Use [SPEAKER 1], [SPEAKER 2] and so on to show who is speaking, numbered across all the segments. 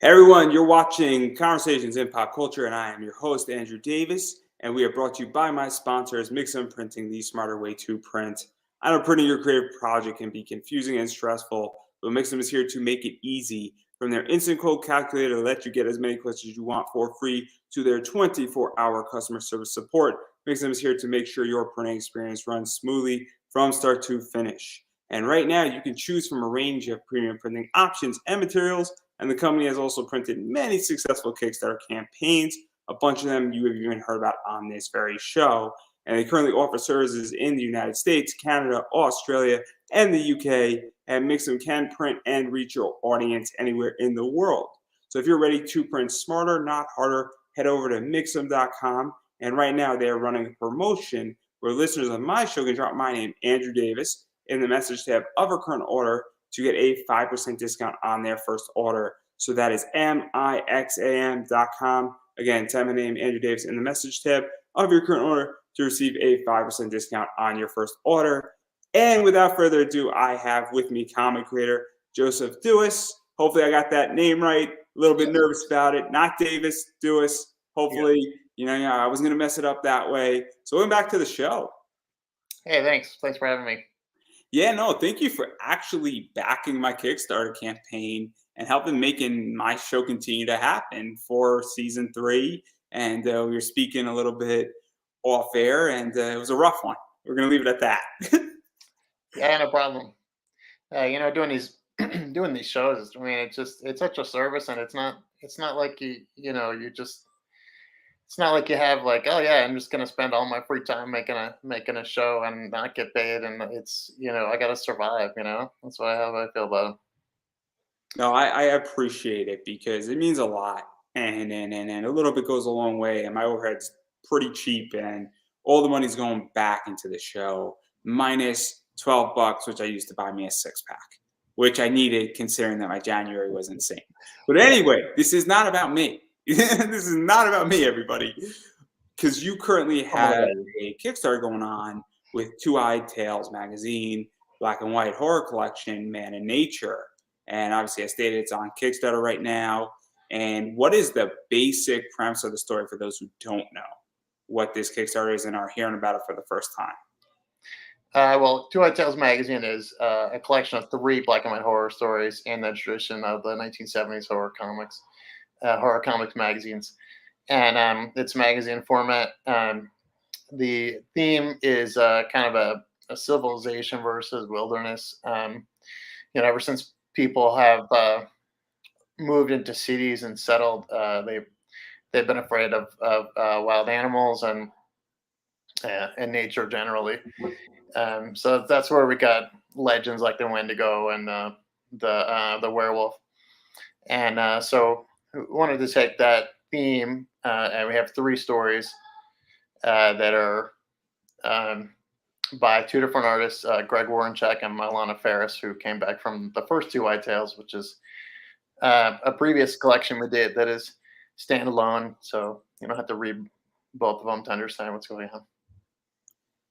[SPEAKER 1] Hey everyone, you're watching Conversations in Pop Culture, and I am your host, Andrew Davis, and we are brought to you by my sponsors, Mixum Printing, the smarter way to print. I know printing your creative project can be confusing and stressful, but Mixum is here to make it easy. From their instant quote calculator to let you get as many questions as you want for free to their 24-hour customer service support, Mixum is here to make sure your printing experience runs smoothly from start to finish. And right now, you can choose from a range of premium printing options and materials. And the company has also printed many successful Kickstarter campaigns. A bunch of them you have even heard about on this very show. And they currently offer services in the United States, Canada, Australia, and the UK. And Mixum can print and reach your audience anywhere in the world. So if you're ready to print smarter, not harder, head over to Mixum.com. And right now they are running a promotion where listeners of my show can drop my name, Andrew Davis, in the message tab of a current order to get a 5% discount on their first order. So that is mixam.com. Again, type my name, Andrew Davis, in the message tab of your current order to receive a 5% discount on your first order. And without further ado, I have with me comic creator Joseph Duis. Hopefully I got that name right. A little bit nervous about it. Not Davis, Duis. Hopefully, I was going to mess it up that way. So going back to the show.
[SPEAKER 2] Hey, thanks. Thanks for having me.
[SPEAKER 1] Yeah, no, thank you for actually backing my Kickstarter campaign and helping making my show continue to happen for season 3. And we were speaking a little bit off air, and it was a rough one. We're gonna leave it at that.
[SPEAKER 2] Yeah, no problem. Doing these doing these shows. I mean, it's such a service, and it's not like it's not like you have like, oh yeah, I'm just gonna spend all my free time making a show and not get paid, and it's I gotta survive. That's how I feel about it.
[SPEAKER 1] No, I appreciate it because it means a lot, and a little bit goes a long way. And my overhead's pretty cheap, and all the money's going back into the show, minus $12, which I used to buy me a 6-pack, which I needed considering that my January was insane. But anyway, this is not about me. This is not about me, everybody, because you currently have a Kickstarter going on with Two-Eyed Tales magazine, Black and White Horror Collection, Man in Nature. And obviously, I stated it's on Kickstarter right now. And what is the basic premise of the story for those who don't know what this Kickstarter is and are hearing about it for the first time?
[SPEAKER 2] Well, Two-Eyed Tales magazine is a collection of 3 black and white horror stories in the tradition of the 1970s horror comics magazines. And it's magazine format. The theme is kind of a civilization versus wilderness. Ever since people have moved into cities and settled, they've been afraid of wild animals and nature generally. So that's where we got legends like the Wendigo and the werewolf. And so we wanted to take that theme, and we have 3 stories that are by 2 different artists, Greg Warrencheck and Milana Ferris, who came back from the first Two-Eyed Tales, which is a previous collection we did that is standalone. So you don't have to read both of them to understand what's going on.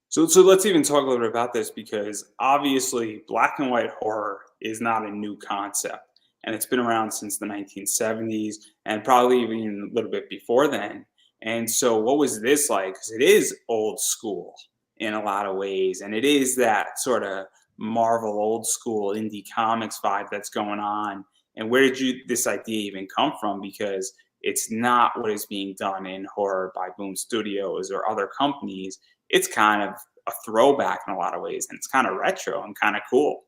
[SPEAKER 1] So let's even talk a little bit about this, because obviously black and white horror is not a new concept. And it's been around since the 1970s and probably even a little bit before then. And so what was this like? Because it is old school in a lot of ways. And it is that sort of Marvel old school indie comics vibe that's going on. And where did this idea even come from? Because it's not what is being done in horror by Boom Studios or other companies. It's kind of a throwback in a lot of ways. And it's kind of retro and kind of cool.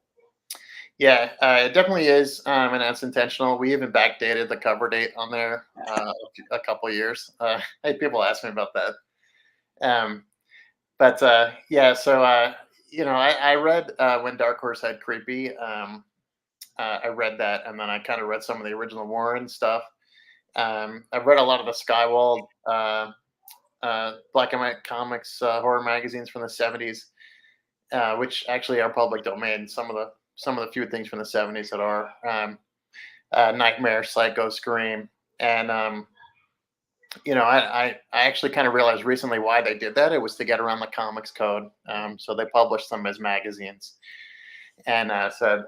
[SPEAKER 2] Yeah, it definitely is, and that's intentional. We even backdated the cover date on there a couple of years. People ask me about that. Yeah, so I read When Dark Horse Had Creepy. I read that, and then I kind of read some of the original Warren stuff. I've read a lot of the Skywald black and white comics horror magazines from the 70s, which actually are public domain. Some of the few things from the 70s that are Nightmare, Psycho, Scream. And, I actually kind of realized recently why they did that. It was to get around the comics code. So they published them as magazines and said,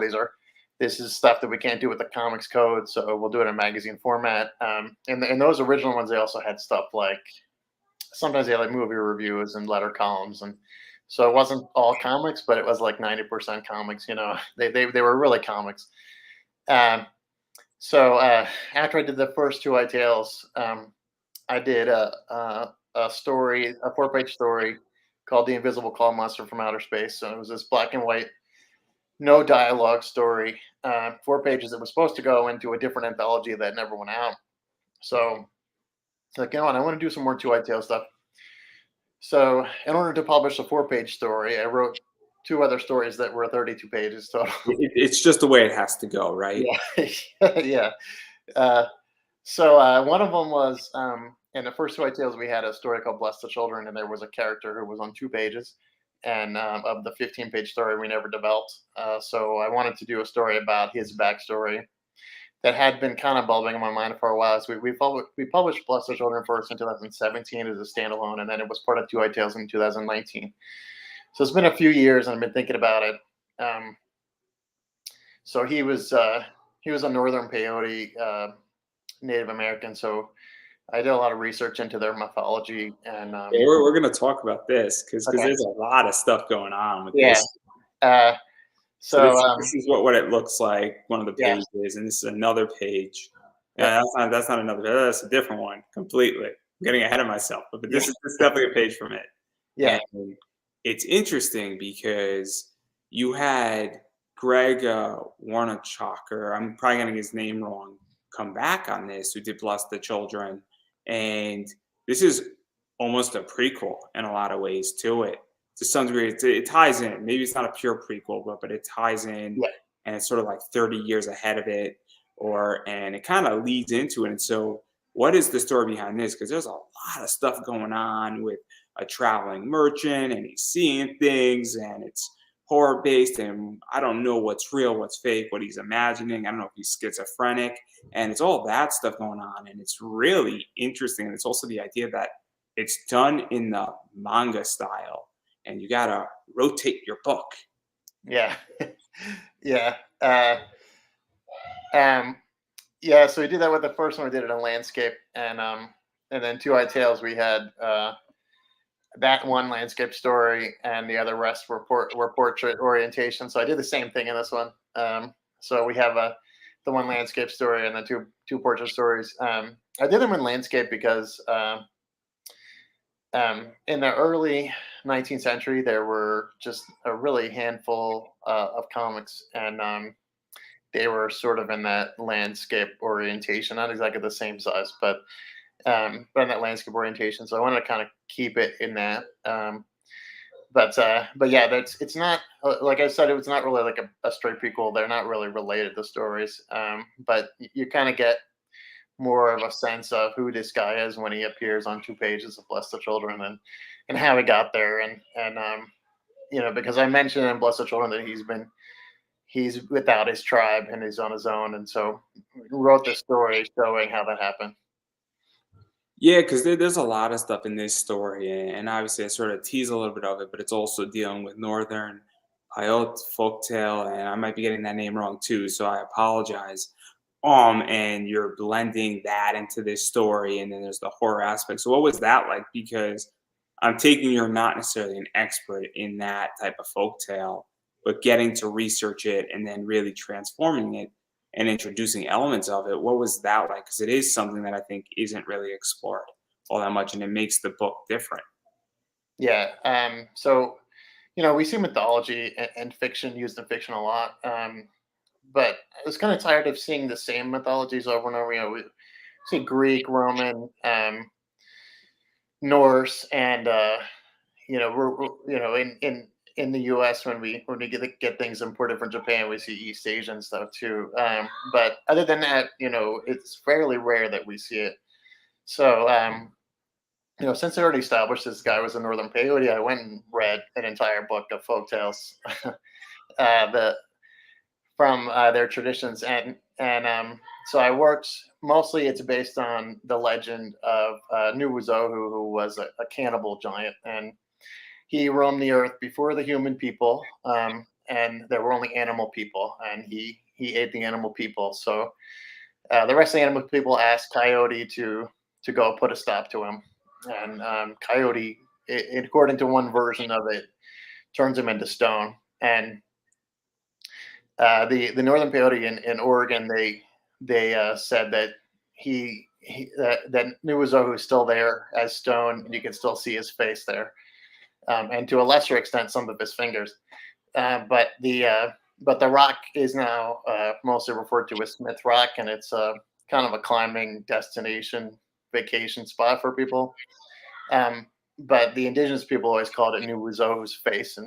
[SPEAKER 2] these are this is stuff that we can't do with the comics code, so we'll do it in magazine format. And those original ones, they also had stuff like sometimes they had like movie reviews and letter columns, and so it wasn't all comics, but it was like 90% comics. They were really comics. Um, so after I did the first two White Tales, I did a story, a 4-page story called "The Invisible Claw Monster from Outer Space." So it was this black and white, no dialogue story, 4 pages that was supposed to go into a different anthology that never went out. So like, you know what, I want to do some more two White Tale stuff. So in order to publish a 4-page story, I wrote two other stories that were 32 pages total.
[SPEAKER 1] It's just the way it has to go, right?
[SPEAKER 2] Yeah, yeah. Uh, so one of them was in the first two White Tales, we had a story called "Bless the Children," and there was a character who was on 2 pages, and of the 15-page story, we never developed. So I wanted to do a story about his backstory that had been kind of bulbing in my mind for a while. So we published "Bless the Children" first in 2017 as a standalone, and then it was part of two White Tales in 2019. So it's been a few years, and I've been thinking about it. So he was a northern peyote Native American. So I did a lot of research into their mythology, and
[SPEAKER 1] Yeah, we're going to talk about this because
[SPEAKER 2] okay,
[SPEAKER 1] there's a lot of stuff going on with
[SPEAKER 2] yeah.
[SPEAKER 1] this.
[SPEAKER 2] Uh,
[SPEAKER 1] So
[SPEAKER 2] so
[SPEAKER 1] this is what it looks like, one of the
[SPEAKER 2] yeah,
[SPEAKER 1] pages, and this is another page.
[SPEAKER 2] yeah,
[SPEAKER 1] That's not another page. That's a different one completely. I'm getting ahead of myself, but
[SPEAKER 2] yeah,
[SPEAKER 1] this is definitely a page from it.
[SPEAKER 2] yeah,
[SPEAKER 1] And it's interesting because you had Greg Warnachuk, or I'm probably getting his name wrong, come back on this, who did Bless the Children. And this is almost a prequel in a lot of ways to it. To some degree, it ties in. Maybe it's not a pure prequel, but it ties in,
[SPEAKER 2] yeah,
[SPEAKER 1] and it's sort of like 30 years ahead of it, and it kind of leads into it. And so, what is the story behind this? Because there's a lot of stuff going on with a traveling merchant, and he's seeing things, and it's horror based, and I don't know what's real, what's fake, what he's imagining. I don't know if he's schizophrenic, and it's all that stuff going on, and it's really interesting. And it's also the idea that it's done in the manga style, and you gotta rotate your book.
[SPEAKER 2] yeah, yeah. Um, yeah. So we did that with the first one. We did it in landscape, and then two White Tales. We had that one landscape story, and the other rest were portrait orientation. So I did the same thing in this one. So we have the one landscape story and the two portrait stories. I did them in landscape because in the early 19th century, there were just a really handful of comics, and they were sort of in that landscape orientation, not exactly the same size, but in that landscape orientation. So I wanted to kind of keep it in that. But yeah, it's not like I said, it's not really like a straight prequel. They're not really related to stories, but you kind of get more of a sense of who this guy is when he appears on 2 pages of Bless the Children, and how he got there, and because I mentioned in Bless the Children that he's without his tribe and he's on his own, and so wrote the story showing how that happened.
[SPEAKER 1] Yeah, because there's a lot of stuff in this story, and obviously I sort of tease a little bit of it, but it's also dealing with Northern Paiute folktale, and I might be getting that name wrong too, so I apologize. And you're blending that into this story, and then there's the horror aspect. So what was that like? Because I'm taking you're not necessarily an expert in that type of folktale, but getting to research it and then really transforming it and introducing elements of it. What was that like? Because it is something that I think isn't really explored all that much, and it makes the book different.
[SPEAKER 2] Yeah. So we see mythology and fiction used in fiction a lot. But I was kind of tired of seeing the same mythologies over and over. We see Greek, Roman, Norse, and in the U.S. when we get things imported from Japan, we see East Asian stuff too. But other than that, it's fairly rare that we see it. So since I already established this guy was a Northern Peyote, I went and read an entire book of folk tales. The from their traditions, and so I worked mostly. It's based on the legend of Nuwuzohu, who was a cannibal giant, and he roamed the earth before the human people, and there were only animal people, and he ate the animal people. So the rest of the animal people asked Coyote to go put a stop to him, and Coyote, according to one version of it, turns him into stone. And the northern peyote in Oregon, they said that that Nuuzohu is still there as stone, and you can still see his face there, and to a lesser extent some of his fingers. But the rock is now mostly referred to as Smith Rock, and it's kind of a climbing destination, vacation spot for people. But the indigenous people always called it Nuuzohu's face,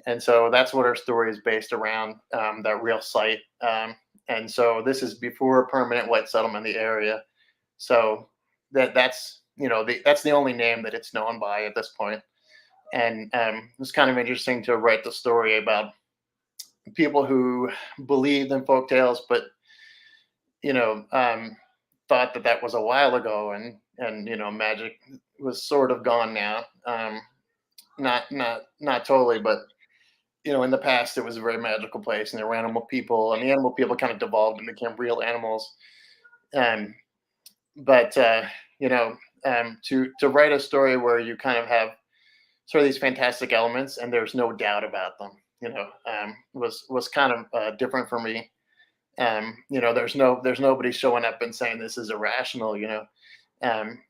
[SPEAKER 2] and so that's what our story is based around, that real site. And so this is before permanent white settlement in the area. So that's that's the only name that it's known by at this point. And it's kind of interesting to write the story about people who believed in folk tales, but thought that was a while ago, and magic was sort of gone now. Not totally, but in the past it was a very magical place, and there were animal people, and the animal people kind of devolved and became real animals. Um, but to write a story where you kind of have sort of these fantastic elements and there's no doubt about them, was kind of different for me. There's nobody showing up and saying this is irrational.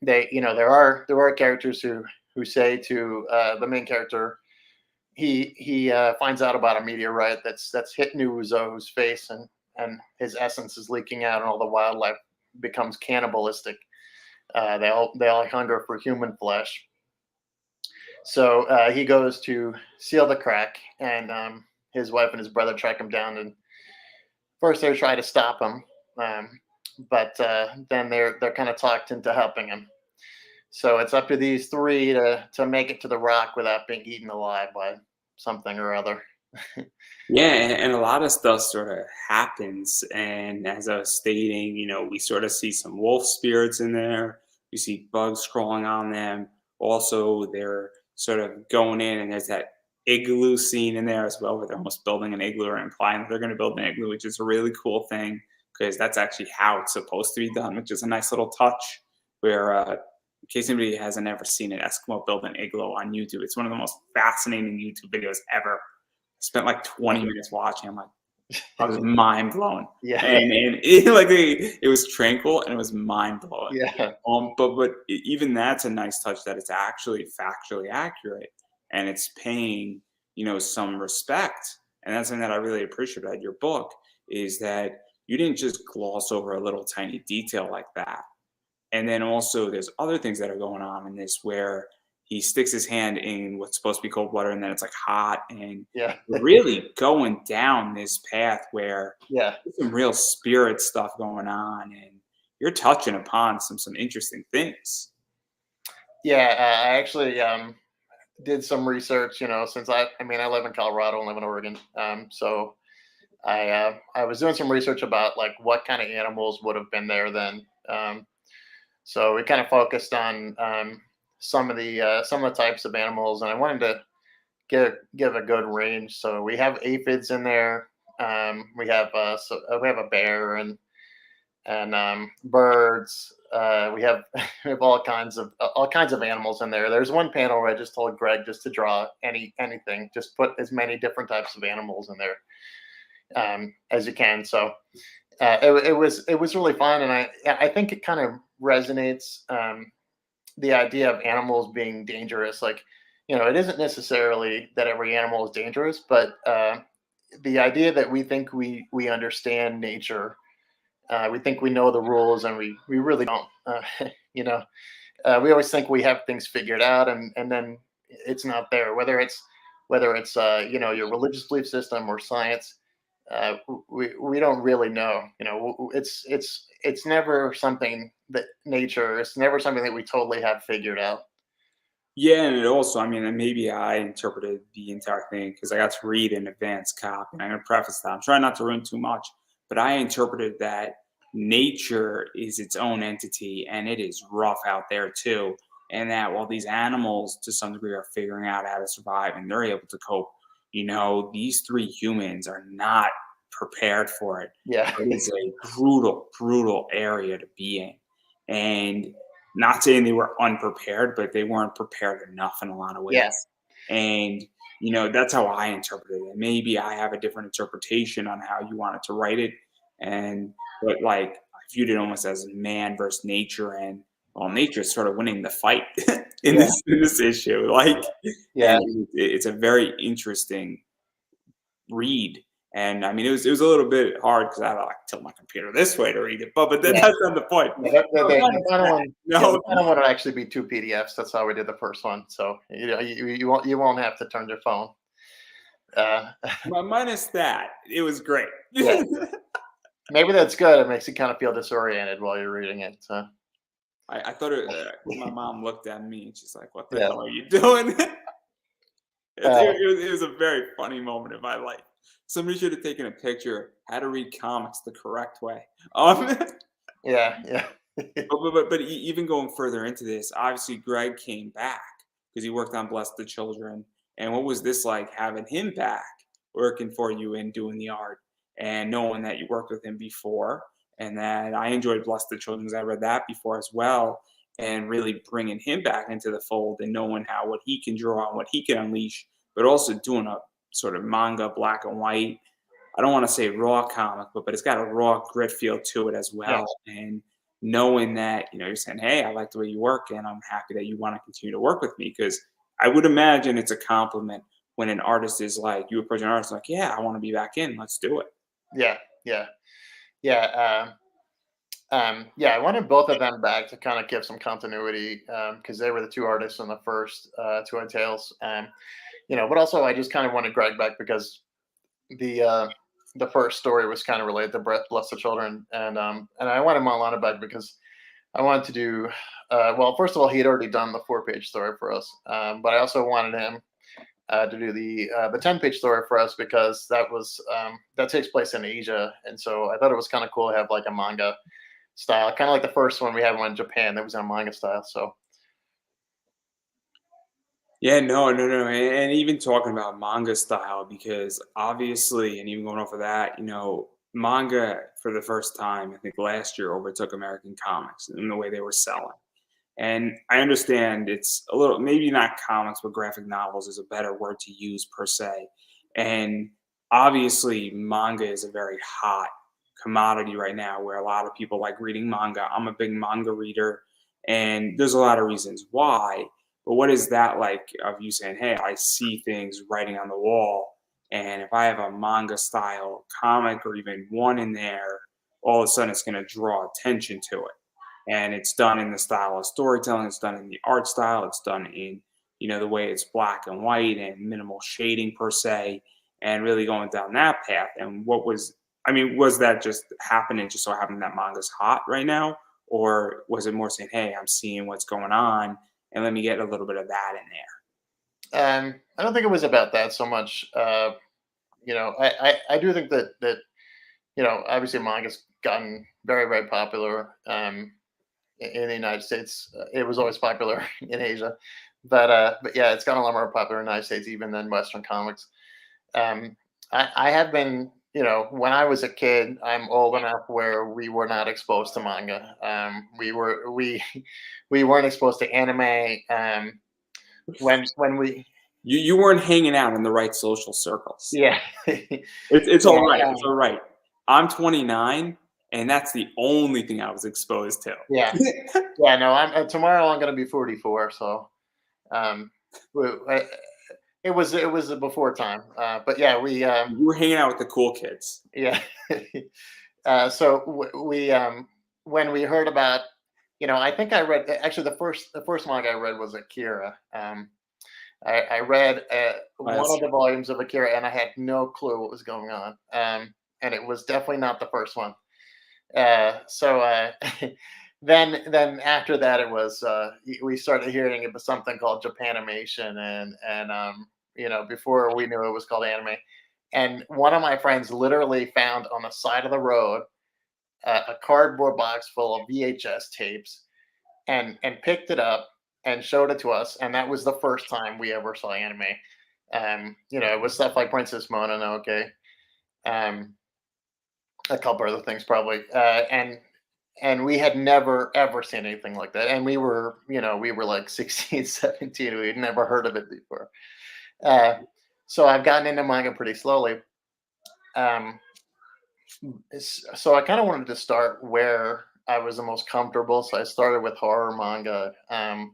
[SPEAKER 2] There are characters who say to the main character, he finds out about a meteorite that's hit Nuuzohu's face, and his essence is leaking out, and all the wildlife becomes cannibalistic. They all hunger for human flesh. So he goes to seal the crack, and his wife and his brother track him down, and first they try to stop him, but then they're kind of talked into helping him. So it's up to these three to make it to the rock without being eaten alive by something or other.
[SPEAKER 1] Yeah, and a lot of stuff sort of happens. And as I was stating, we sort of see some wolf spirits in there. We see bugs crawling on them. Also, they're sort of going in, and there's that igloo scene in there as well, where they're almost building an igloo or implying that they're going to build an igloo, which is a really cool thing because that's actually how it's supposed to be done, which is a nice little touch. Where, in case anybody hasn't ever seen an Eskimo build an igloo on YouTube, it's one of the most fascinating YouTube videos ever. Spent like 20 minutes watching. I'm like, I was mind blown.
[SPEAKER 2] Yeah.
[SPEAKER 1] And it was tranquil and it was mind blowing.
[SPEAKER 2] Yeah.
[SPEAKER 1] But even that's a nice touch that it's actually factually accurate and it's paying, some respect. And that's something that I really appreciate about your book is that you didn't just gloss over a little tiny detail like that. And then also there's other things that are going on in this where he sticks his hand in what's supposed to be cold water and then it's like hot, and
[SPEAKER 2] Yeah.
[SPEAKER 1] we're really going down this path where
[SPEAKER 2] Yeah.
[SPEAKER 1] there's some real spirit stuff going on, and you're touching upon some interesting things.
[SPEAKER 2] Yeah. I actually did some research, since I live in Colorado and live in Oregon. So I was doing some research about like what kind of animals would have been there then. So we kind of focused on some of the types of animals, and I wanted to give a good range. So we have aphids in there. We have a bear and birds. We have we have all kinds of animals in there. There's one panel where I just told Greg just to draw anything, just put as many different types of animals in there as you can. So it was really fun, and I think it kind of resonates, the idea of animals being dangerous. Like, it isn't necessarily that every animal is dangerous, but the idea that we think we understand nature, we think we know the rules, and we really don't. We always think we have things figured out, and then it's not there. Whether it's your religious belief system or science, we don't really know. It's never something that nature. It's never something that we totally have figured out.
[SPEAKER 1] Yeah, and it also, and maybe I interpreted the entire thing because I got to read an advanced copy. And I'm going to preface that. I'm trying not to ruin too much, but I interpreted that nature is its own entity and it is rough out there too. And that while these animals to some degree are figuring out how to survive and they're able to cope, these three humans are not prepared for it.
[SPEAKER 2] Yeah.
[SPEAKER 1] It is a brutal, brutal area to be in. And not saying they were unprepared, but they weren't prepared enough in a lot of
[SPEAKER 2] Yeah.
[SPEAKER 1] ways. And, that's how I interpreted it. Maybe I have a different interpretation on how you wanted to write it. But like, I viewed it almost as man versus nature. And, well, nature's sort of winning the fight in
[SPEAKER 2] Yeah.
[SPEAKER 1] this issue. Like,
[SPEAKER 2] Yeah.
[SPEAKER 1] and it's a very interesting read. And I mean, it was a little bit hard because I had to like tilt my computer this way to read it, but then
[SPEAKER 2] Yeah.
[SPEAKER 1] that's not the point.
[SPEAKER 2] Yeah,
[SPEAKER 1] No,
[SPEAKER 2] the final one, yeah,
[SPEAKER 1] no,
[SPEAKER 2] the final one would actually be 2 PDFs. That's how we did the first one. So you won't have to turn your phone. Uh,
[SPEAKER 1] minus that, it was great.
[SPEAKER 2] yeah, maybe that's good. It makes you kind of feel disoriented while you're reading it. So
[SPEAKER 1] I thought my mom looked at me and she's like, "What the
[SPEAKER 2] yeah,
[SPEAKER 1] hell are you doing?"
[SPEAKER 2] uh,
[SPEAKER 1] It was a very funny moment in my life. Somebody should have taken a picture of how to read comics the correct way.
[SPEAKER 2] yeah, yeah,
[SPEAKER 1] But even going further into this, obviously Greg came back because he worked on Bless the Children. And what was this like having him back working for you and doing the art and knowing that you worked with him before and that I enjoyed Bless the Children because I read that before as well and really bringing him back into the fold and knowing how what he can draw and what he can unleash, but also doing a sort of manga black and white. I don't want to say raw comic, but it's got a raw grit feel to it as
[SPEAKER 2] yeah,
[SPEAKER 1] well. And knowing that, you're saying, hey, I like the way you work and I'm happy that you want to continue to work with me. Because I would imagine it's a compliment when an artist is like, you approach an artist like, yeah, I want to be back in. Let's do it.
[SPEAKER 2] yeah, yeah, yeah. Yeah, I wanted both of them back to kind of give some continuity because they were the 2 artists in the first 2 Tales. But also I just kind of wanted Greg back because the uh, the first story was kind of related to Bless the Children, and I wanted Malana back because I wanted to do well. First of all, he had already done the 4-page story for us, but I also wanted him to do the 10-page story for us because that takes place in Asia, and so I thought it was kind of cool to have like a manga style, kind of like the first one we had one in Japan that was in manga style. So
[SPEAKER 1] Yeah, no. And even talking about manga style, because obviously, and even going off of that, manga for the first time, I think last year overtook American comics in the way they were selling. And I understand it's a little, maybe not comics, but graphic novels is a better word to use per se. And obviously, manga is a very hot commodity right now where a lot of people like reading manga. I'm a big manga reader, and there's a lot of reasons why. But what is that like of you saying, hey, I see things writing on the wall, and if I have a manga style comic or even one in there, all of a sudden it's going to draw attention to it and it's done in the style of storytelling. It's done in the art style. It's done in the way it's black and white and minimal shading per se, and really going down that path. And was that just happening? Just so happened that manga's hot right now, or was it more saying, "Hey, I'm seeing what's going on, and let me get a little bit of that in there"?
[SPEAKER 2] I don't think it was about that so much. I do think that obviously manga's gotten very very popular. In the United States. It was always popular in Asia, but yeah, it's gotten a lot more popular in the United States even than Western comics. I have been, when I was a kid, I'm old enough where we were not exposed to manga. We weren't exposed to anime. When we
[SPEAKER 1] You weren't hanging out in the right social circles.
[SPEAKER 2] yeah
[SPEAKER 1] It's
[SPEAKER 2] yeah
[SPEAKER 1] all right. It's all right. I'm 29, and that's the only thing I was exposed to.
[SPEAKER 2] yeah yeah no I'm tomorrow I'm gonna be 44, so um, it was before time, but yeah
[SPEAKER 1] You were hanging out with the cool kids.
[SPEAKER 2] yeah. So we when we heard about, I think I read actually the first manga I read was Akira. I read one of the volumes of Akira and I had no clue what was going on. And it was definitely not the first one. So then after that it was we started hearing about something called Japanimation and before we knew it was called anime. And one of my friends literally found on the side of the road a cardboard box full of VHS tapes and picked it up and showed it to us. And that was the first time we ever saw anime. It was stuff like Princess Mononoke. Um, a couple other things probably, and we had never ever seen anything like that, and we were like 16, 17. We had never heard of it before. Uh, so I've gotten into manga pretty slowly. Um, so I kind of wanted to start where I was the most comfortable. So I started with horror manga, and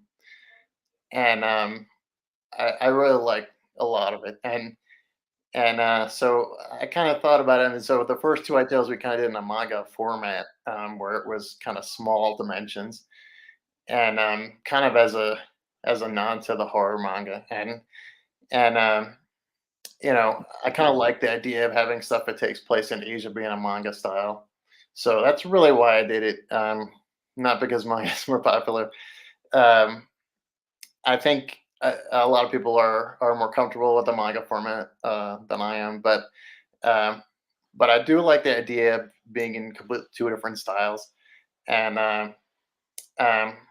[SPEAKER 2] I really like a lot of it. And so I kind of thought about it. And so the first two tales we kind of did in a manga format, where it was kind of small dimensions, and kind of as a nod to the horror manga. And I kind of like the idea of having stuff that takes place in Asia being a manga style. So that's really why I did it. Not because manga is more popular. Um, I think a lot of people are more comfortable with the manga format than I am, um, but I do like the idea of being in complete two different styles. And I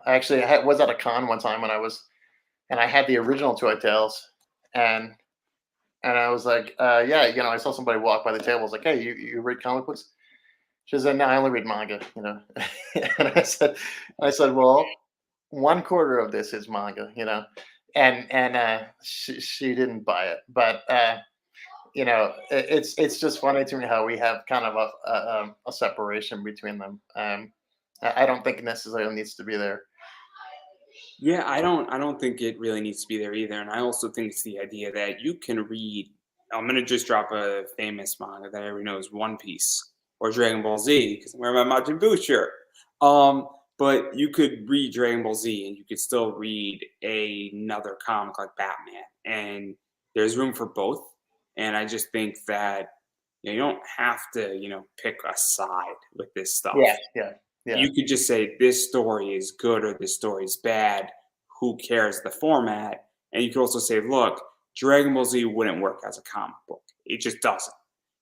[SPEAKER 2] actually was at a con one time and I had the original Toy Tales, and I was like, yeah, I saw somebody walk by the table. I was like, hey, you read comic books? She said, no, I only read manga. And I said, well, one quarter of this is manga. And she didn't buy it, but it's just funny to me how we have kind of a separation between them. I don't think it necessarily needs to be there.
[SPEAKER 1] Yeah, I don't think it really needs to be there either. And I also think it's the idea that you can read. I'm gonna just drop a famous manga that everyone knows, One Piece or Dragon Ball Z, because I'm wearing my Majin Buu shirt. But you could read Dragon Ball Z and you could still read another comic like Batman, and there's room for both. And I just think that you don't have to pick a side with this stuff.
[SPEAKER 2] Yeah, yeah, yeah,
[SPEAKER 1] You could just say this story is good or this story is bad. Who cares the format? And you could also say, look, Dragon Ball Z wouldn't work as a comic book. It just doesn't.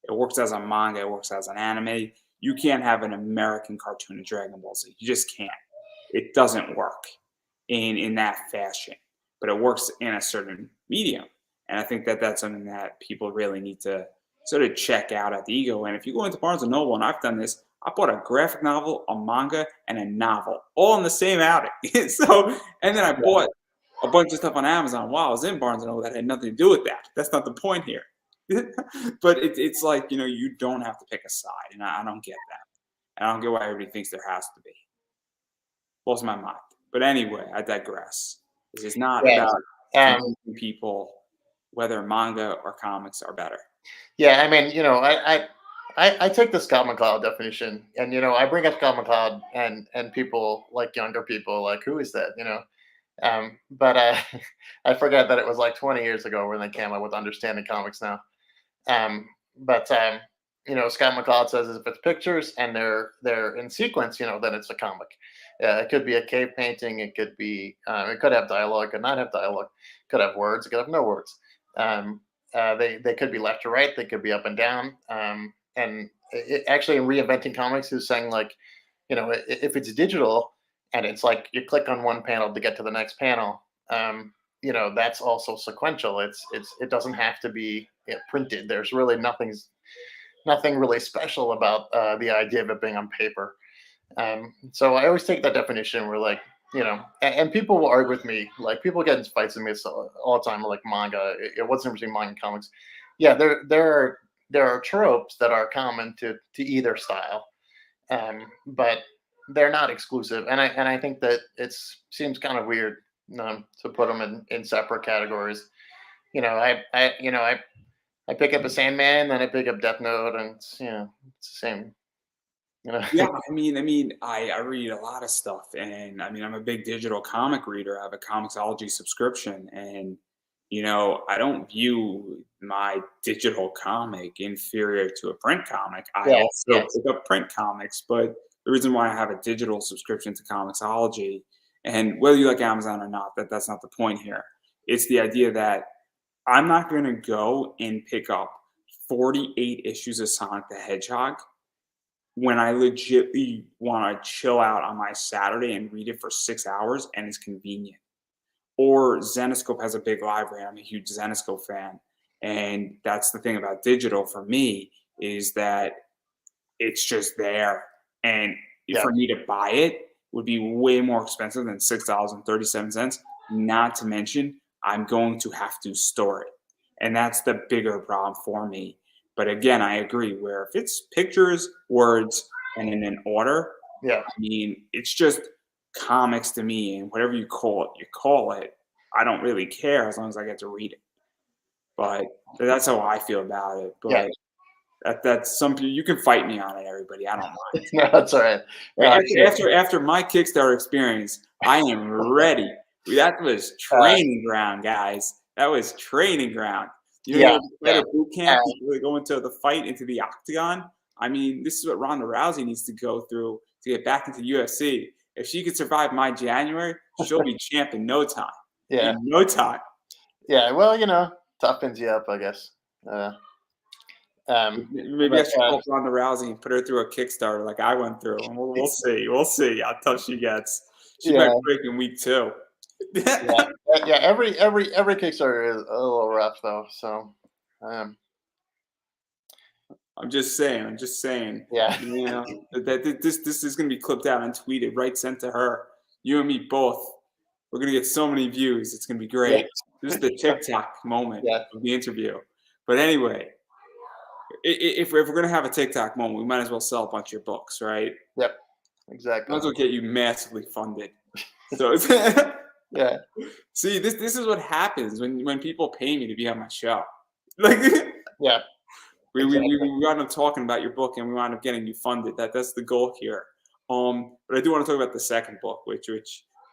[SPEAKER 1] It works as a manga. It works as an anime. You can't have an American cartoon of Dragon Ball Z. You just can't. It doesn't work in that fashion. But it works in a certain medium. And I think that that's something that people really need to sort of check out at the ego. And if you go into Barnes and Noble, and I've done this, I bought a graphic novel, a manga, and a novel, all in the same outing. And then I
[SPEAKER 2] yeah,
[SPEAKER 1] bought a bunch of stuff on Amazon while I was in Barnes and Noble that had nothing to do with that. That's not the point here. But it's like you don't have to pick a side, and I don't get that. And I don't get why everybody thinks there has to be. Blows my mind. But anyway, I digress. This is not
[SPEAKER 2] yeah.
[SPEAKER 1] about
[SPEAKER 2] Um,
[SPEAKER 1] convincing people whether manga or comics are better.
[SPEAKER 2] yeah. I mean, I take the Scott McCloud definition, and I bring up Scott McCloud, and people like younger people like, who is that? But I forget that it was like 20 years ago when they came up with Understanding Comics Now. But Scott McCloud says if it's pictures and they're in sequence, then it's a comic. It could be a cave painting. It could have dialogue. It could not have dialogue. It could have words. It could have no words. They could be left to right. They could be up and down. And actually, in Reinventing Comics, is saying like, if it's digital and it's like you click on one panel to get to the next panel, that's also sequential. It doesn't have to be printed. There's really nothing really special about the idea of it being on paper. So I always take that definition where like, and people will argue with me, like people get in fights with me all the time, like manga. What's the difference between manga and comics? Yeah, there are tropes that are common to either style, but they're not exclusive. And I think that it seems kind of weird to put them in separate categories. I pick up a Sandman, then I pick up Death Note, and it's the same. You know,
[SPEAKER 1] Yeah, I read a lot of stuff, and I'm a big digital comic reader. I have a Comixology subscription, and I don't view my digital comic inferior to a print comic. I
[SPEAKER 2] yeah,
[SPEAKER 1] also
[SPEAKER 2] yes,
[SPEAKER 1] pick up print comics, but the reason why I have a digital subscription to Comixology, and whether you like Amazon or not, that's not the point here. It's the idea that I'm not going to go and pick up 48 issues of Sonic the Hedgehog when I legitly want to chill out on my Saturday and read it for 6 hours and it's convenient. Or Zenoscope has a big library. I'm a huge Zenoscope fan. And that's the thing about digital for me is that it's just there. And
[SPEAKER 2] Yeah.
[SPEAKER 1] for me to buy it would be way more expensive than $6.37. Not to mention, I'm going to have to store it. And that's the bigger problem for me. But again, I agree where if it's pictures, words, and in an order,
[SPEAKER 2] Yeah.
[SPEAKER 1] I mean, it's just comics to me, and whatever you call it, you call it. I don't really care as long as I get to read it. But that's how I feel about it.
[SPEAKER 2] Yeah.
[SPEAKER 1] But that's some people, you can fight me on it, everybody. I don't mind.
[SPEAKER 2] No, that's all right.
[SPEAKER 1] Right,
[SPEAKER 2] Yeah.
[SPEAKER 1] after my Kickstarter experience, I am ready. That was
[SPEAKER 2] Uh,
[SPEAKER 1] training ground, guys. That was training ground. You know,
[SPEAKER 2] yeah.
[SPEAKER 1] fighter
[SPEAKER 2] Yeah.
[SPEAKER 1] boot camp before they go into the fight into the octagon. I mean, this is what Ronda Rousey needs to go through to get back into UFC. If she could survive my January, she'll be champ in no time.
[SPEAKER 2] Yeah.
[SPEAKER 1] In no time.
[SPEAKER 2] Yeah. Well, toughens you up, I guess. Uh,
[SPEAKER 1] Maybe I
[SPEAKER 2] but
[SPEAKER 1] should call Ronda Rousey and put her through a Kickstarter like I went through. And we'll see. We'll see how tough she gets. She might
[SPEAKER 2] yeah.
[SPEAKER 1] break in week 2.
[SPEAKER 2] Yeah. Yeah. Every Kickstarter is a little rough though. So, um,
[SPEAKER 1] I'm just saying. I'm just saying.
[SPEAKER 2] yeah.
[SPEAKER 1] You know that this is gonna be clipped out and tweeted right sent to her. You and me both. We're gonna get so many views. It's gonna be
[SPEAKER 2] Yeah.
[SPEAKER 1] great. This is the TikTok moment
[SPEAKER 2] Yeah.
[SPEAKER 1] of the interview. But anyway, if we're gonna have a TikTok moment, we might as well sell a bunch of your books, right?
[SPEAKER 2] Yep.
[SPEAKER 1] Might
[SPEAKER 2] Exactly.
[SPEAKER 1] as well get you massively funded. So it's
[SPEAKER 2] Yeah.
[SPEAKER 1] see, this is what happens when people pay me to be on my show. Like
[SPEAKER 2] Yeah.
[SPEAKER 1] we
[SPEAKER 2] Exactly.
[SPEAKER 1] wound up talking about your book and we wound up getting you funded. That's the goal here. But I do want to talk about the second book, which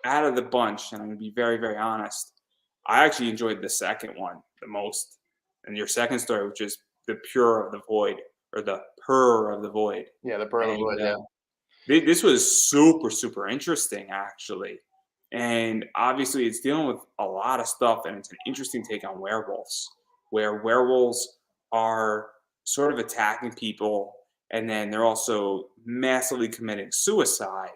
[SPEAKER 1] out of the bunch, and I'm gonna be very, very honest, I actually enjoyed the second one the most. And your second story, which is The Pure of the Void or The Purr of the Void.
[SPEAKER 2] Yeah. The Pearl of
[SPEAKER 1] And
[SPEAKER 2] Wood. Yeah.
[SPEAKER 1] this was super, super interesting, actually. And obviously, it's dealing with a lot of stuff, and it's an interesting take on werewolves, where werewolves are sort of attacking people, and then they're also massively committing suicide.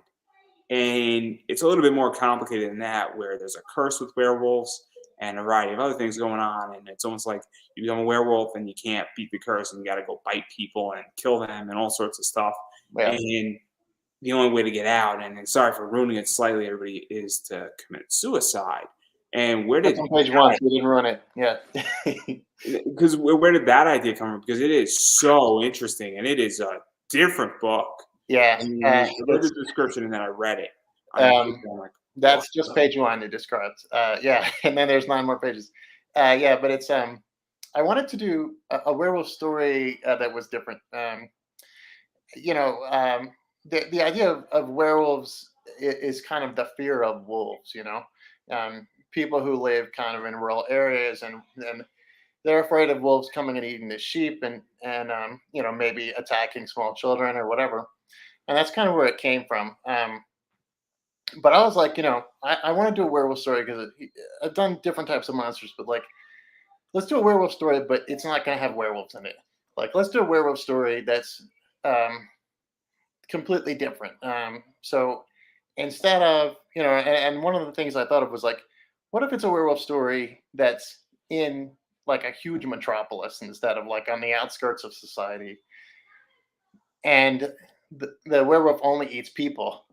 [SPEAKER 1] And it's a little bit more complicated than that, where there's a curse with werewolves and a variety of other things going on. And it's almost like you become a werewolf and you can't beat the curse and you got to go bite people and kill them and all sorts of stuff.
[SPEAKER 2] Yeah.
[SPEAKER 1] And the only way to get out, and sorry for ruining it slightly, everybody, is to commit suicide. And where
[SPEAKER 2] That's
[SPEAKER 1] did
[SPEAKER 2] on page one, so we didn't ruin it. Yeah.
[SPEAKER 1] because where did that idea come from? Because it is so interesting, and it is a different book.
[SPEAKER 2] Yeah.
[SPEAKER 1] I mean, I read the description and then I read it on your
[SPEAKER 2] Um,
[SPEAKER 1] paper. I'm like,
[SPEAKER 2] that's just
[SPEAKER 1] what?
[SPEAKER 2] page one it describes. Yeah, and then there's 9 more pages. Yeah, but it's I wanted to do a werewolf story that was different. You know, the idea of werewolves is kind of the fear of wolves. People who live kind of in rural areas and they're afraid of wolves coming and eating the sheep and maybe attacking small children or whatever. And that's kind of where it came from. But I was like, I want to do a werewolf story because I've done different types of monsters, but like, let's do a werewolf story, but it's not going to have werewolves in it. Like, let's do a werewolf story that's um, completely different. So instead of, and one of the things I thought of was like, what if it's a werewolf story that's in like a huge metropolis instead of like on the outskirts of society? And the werewolf only eats people.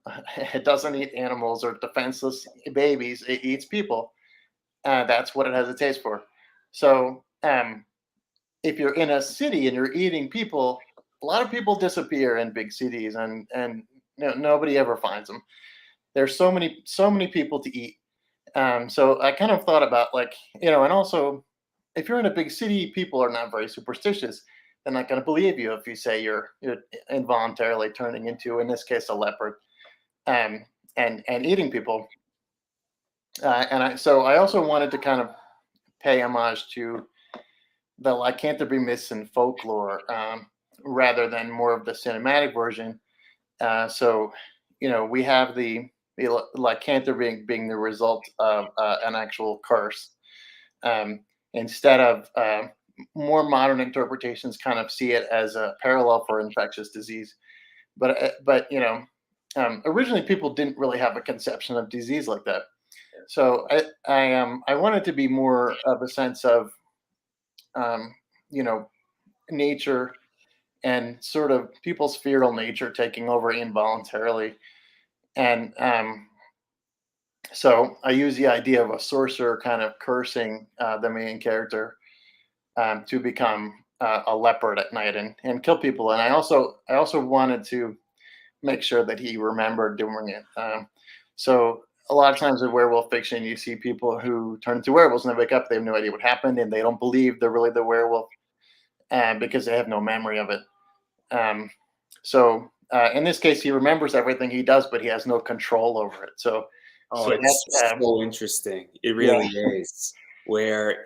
[SPEAKER 2] It doesn't eat animals or defenseless babies. It eats people. That's what it has a taste for. So if you're in a city and you're eating people, a lot of people disappear in big cities, and nobody ever finds them. There's so many people to eat. So I kind of thought about like and also if you're in a big city, people are not very superstitious. They're not going to believe you if you say you're involuntarily turning into, in this case, a leopard, um, and eating people. So I also wanted to kind of pay homage to the lycanthropy myths and folklore rather than more of the cinematic version. So we have the lycanthropy being the result of an actual curse. Um, Instead of more modern interpretations kind of see it as a parallel for infectious disease. But originally people didn't really have a conception of disease like that. So I wanted to be more of a sense of um, you know nature and sort of people's feral nature taking over involuntarily. And so I use the idea of a sorcerer kind of cursing the main character to become a leopard at night and kill people. And I also wanted to make sure that he remembered doing it. So a lot of times in werewolf fiction, you see people who turn into werewolves and they wake up, they have no idea what happened, and they don't believe they're really the werewolf because they have no memory of it. Um, so in this case, he remembers everything he does, but he has no control over it. So,
[SPEAKER 1] Oh,
[SPEAKER 2] so
[SPEAKER 1] it's
[SPEAKER 2] that's
[SPEAKER 1] so interesting. It
[SPEAKER 2] yeah,
[SPEAKER 1] really is. Where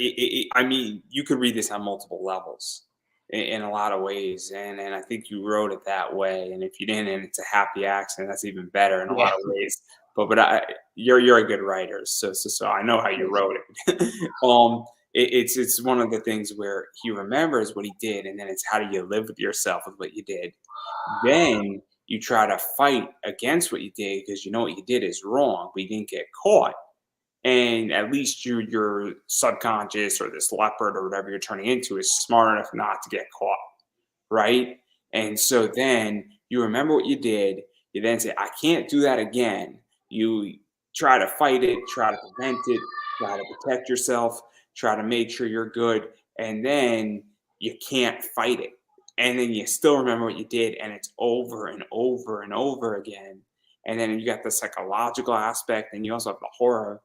[SPEAKER 1] I mean, you could read this on multiple levels in a lot of ways, and I think you wrote it that way. And if you didn't, and it's a happy accident, that's even better in a
[SPEAKER 2] yeah,
[SPEAKER 1] lot of ways. But you're a good writer, so I know how you wrote it. It's one of the things where he remembers what he did, and then it's how do you live with yourself with what you did. Then you try to fight against what you did because you know what you did is wrong, but you didn't get caught. And at least your subconscious or this leopard or whatever you're turning into is smart enough not to get caught, right? And so then you remember what you did. You then say, I can't do that again. You try to fight it, try to prevent it, try to protect yourself, try to make sure you're good. And then you can't fight it. And then you still remember what you did, and it's over and over and over again. And then you got the psychological aspect, and you also have the horror.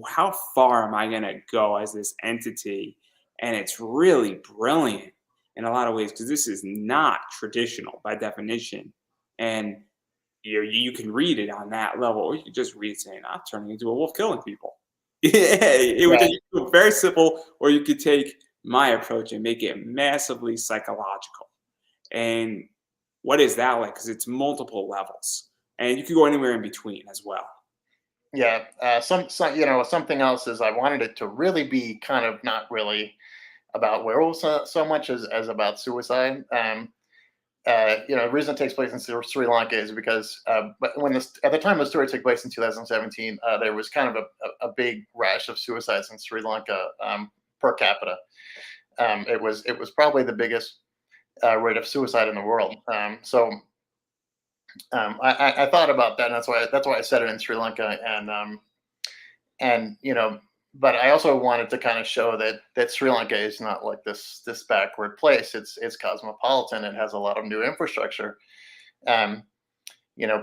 [SPEAKER 1] How far am I going to go as this entity? And it's really brilliant in a lot of ways because this is not traditional by definition. And you can read it on that level, or you can just read it saying, I'm turning into a wolf killing people. Yeah, it would
[SPEAKER 2] right.
[SPEAKER 1] just be very simple, or you could take my approach and make it massively psychological. And what is that like? Because it's multiple levels, and you could go anywhere in between as well.
[SPEAKER 2] Yeah, some something else is I wanted it to really be kind of not really about werewolves so much as about suicide. The reason it takes place in Sri Lanka is because, but at the time the story took place in 2017, there was kind of a big rash of suicides in Sri Lanka per capita. It was probably the biggest rate of suicide in the world. I thought about that, and that's why I said it in Sri Lanka, and but I also wanted to kind of show that Sri Lanka is not like this backward place. It's cosmopolitan. It has a lot of new infrastructure. Um,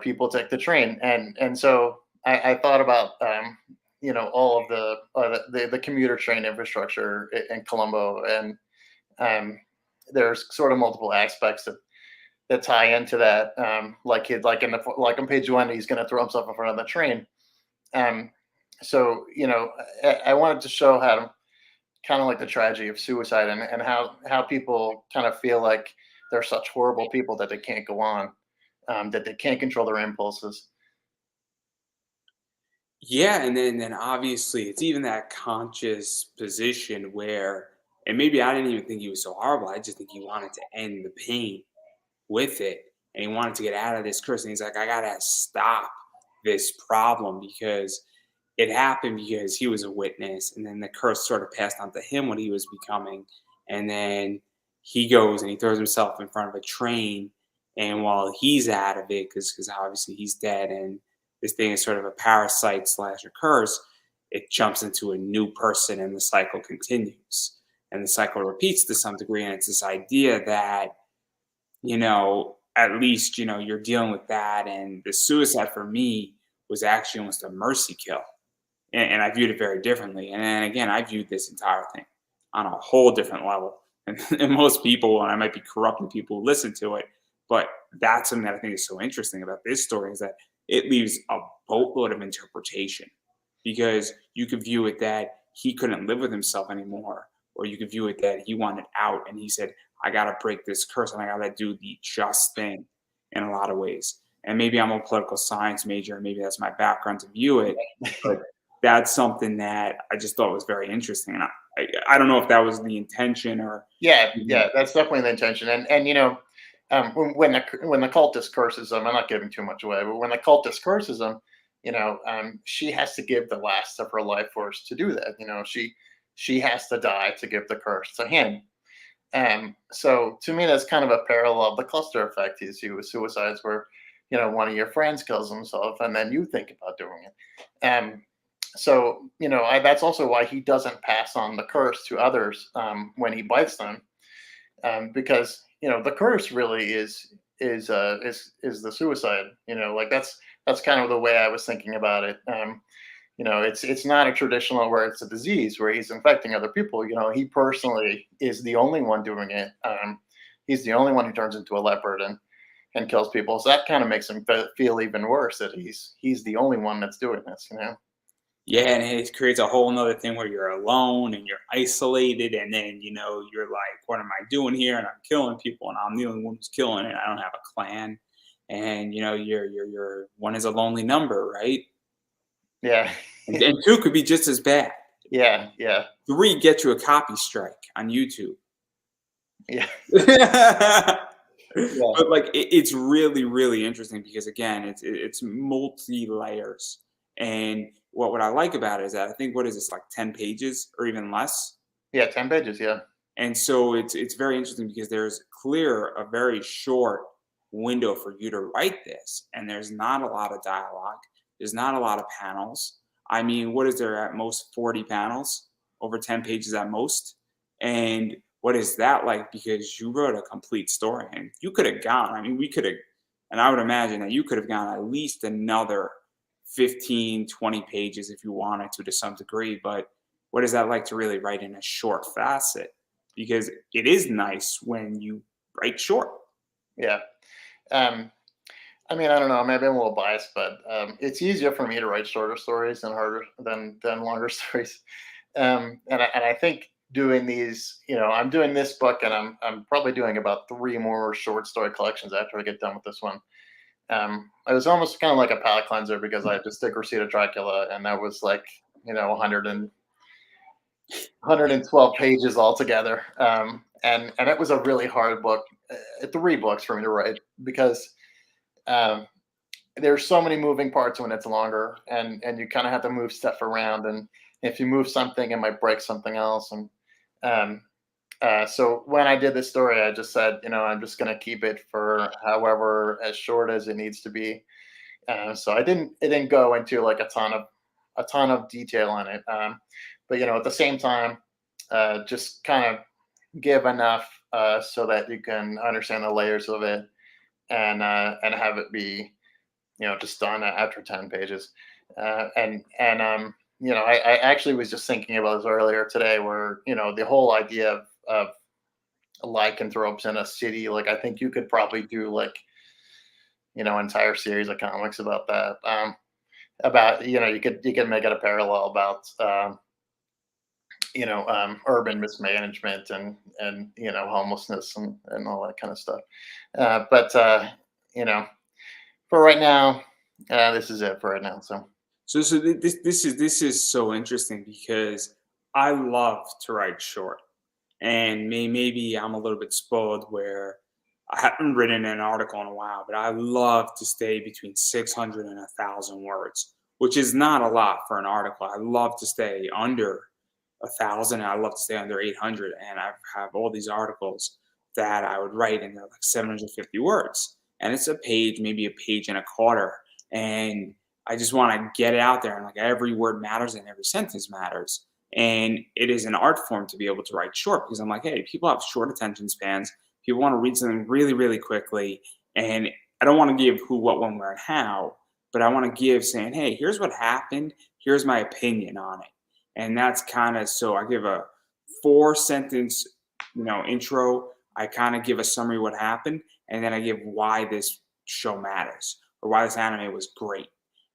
[SPEAKER 2] People take the train, and so I thought about all of the commuter train infrastructure in Colombo, and um, there's sort of multiple aspects that tie into that. Like on page one, he's going to throw himself in front of the train. Um, I wanted to show how to kind of like the tragedy of suicide and how people kind of feel like they're such horrible people that they can't go on, that they can't control their impulses.
[SPEAKER 1] Yeah, and then obviously it's even that conscious position where, and maybe I didn't even think he was so horrible. I just think he wanted to end the pain with it, and he wanted to get out of this curse. And he's like, I gotta stop this problem because it happened because he was a witness, and then the curse sort of passed on to him what he was becoming, and then he goes and he throws himself in front of a train, and while he's out of it, because obviously he's dead, and this thing is sort of a parasite slash a curse, it jumps into a new person, and the cycle continues, and the cycle repeats to some degree, and it's this idea that at least, you're dealing with that. And the suicide for me was actually almost a mercy kill. And I viewed it very differently. And then again, I viewed this entire thing on a whole different level. And most people, and I might be corrupting people who listen to it, but that's something that I think is so interesting about this story is that it leaves a boatload of interpretation because you could view it that he couldn't live with himself anymore, or you could view it that he wanted out and he said, I got to break this curse and I got to do the just thing in a lot of ways. And maybe I'm a political science major, and maybe that's my background to view it, but that's something that I just thought was very interesting. And I don't know if that was the intention or.
[SPEAKER 2] Yeah, yeah, that's definitely the intention. And when the cultist curses him, I'm not giving too much away, but when the cultist curses him, she has to give the last of her life force to do that. She has to die to give the curse to him. So to me, that's kind of a parallel of the cluster effect you see with suicides, where one of your friends kills himself, and then you think about doing it. So that's also why he doesn't pass on the curse to others when he bites them, because the curse really is the suicide. Like that's kind of the way I was thinking about it. It's not a traditional where it's a disease where he's infecting other people. He personally is the only one doing it. He's the only one who turns into a leopard and kills people. So that kind of makes him feel even worse that he's the only one that's doing this.
[SPEAKER 1] Yeah, and it creates a whole nother thing where you're alone and you're isolated, and then you're like, "What am I doing here?" And I'm killing people, and I'm the only one who's killing it. I don't have a clan, and you're one is a lonely number, right?
[SPEAKER 2] Yeah.
[SPEAKER 1] And two could be just as bad.
[SPEAKER 2] Yeah. Yeah.
[SPEAKER 1] Three get you a copy strike on YouTube.
[SPEAKER 2] Yeah. Yeah.
[SPEAKER 1] But like it's really really interesting because again it's multi layers, and what I like about it is that I think, what is this, like 10 pages or even less?
[SPEAKER 2] Yeah. 10 pages. Yeah.
[SPEAKER 1] And so it's very interesting because there's clear a very short window for you to write this, and there's not a lot of dialogue, there's not a lot of panels. I mean, what is there at most? 40 panels, over 10 pages at most. And what is that like? Because you wrote a complete story, and you could have gone, I mean, we could have, and I would imagine that you could have gone at least another 15, 20 pages if you wanted to some degree. But what is that like to really write in a short facet? Because it is nice when you write short.
[SPEAKER 2] Yeah. Um, I mean, I don't know. Maybe I'm a little biased, but it's easier for me to write shorter stories than harder than longer stories. And I think doing these, I'm doing this book, and I'm probably doing about three more short story collections after I get done with this one. It was almost kind of like a palate cleanser because I just did Receipt of Dracula, and that was like 112 pages altogether. And it was a really hard book, three books for me to write because um, there's so many moving parts when it's longer, and you kind of have to move stuff around, and if you move something, it might break something else. And um, so when I did this story, I just said, I'm just going to keep it for however as short as it needs to be. So it didn't go into like a ton of detail on it. But at the same time, just kind of give enough so that you can understand the layers of it, and have it be just done after 10 pages. I actually was just thinking about this earlier today, where the whole idea of lycanthropes in a city. Like, I think you could probably do like entire series of comics about that. About you could make it a parallel about urban mismanagement and homelessness and all that kind of stuff. But you know, for right now, this is it for right now. So
[SPEAKER 1] This is so interesting because I love to write short, and maybe I'm a little bit spoiled where I haven't written an article in a while, but I love to stay between 600 and 1,000 words, which is not a lot for an article. I love to stay under 1,000, and I love to stay under 800. And I have all these articles that I would write, and they're like 750 words, and it's a page, maybe a page and a quarter, and I just want to get it out there, and like every word matters and every sentence matters. And it is an art form to be able to write short because I'm like, hey, people have short attention spans. People want to read something really, really quickly. And I don't want to give who, what, when, where, and how, but I want to give saying, hey, here's what happened. Here's my opinion on it. And that's kind of, so I give a 4 sentence, intro. I kind of give a summary of what happened. And then I give why this show matters or why this anime was great.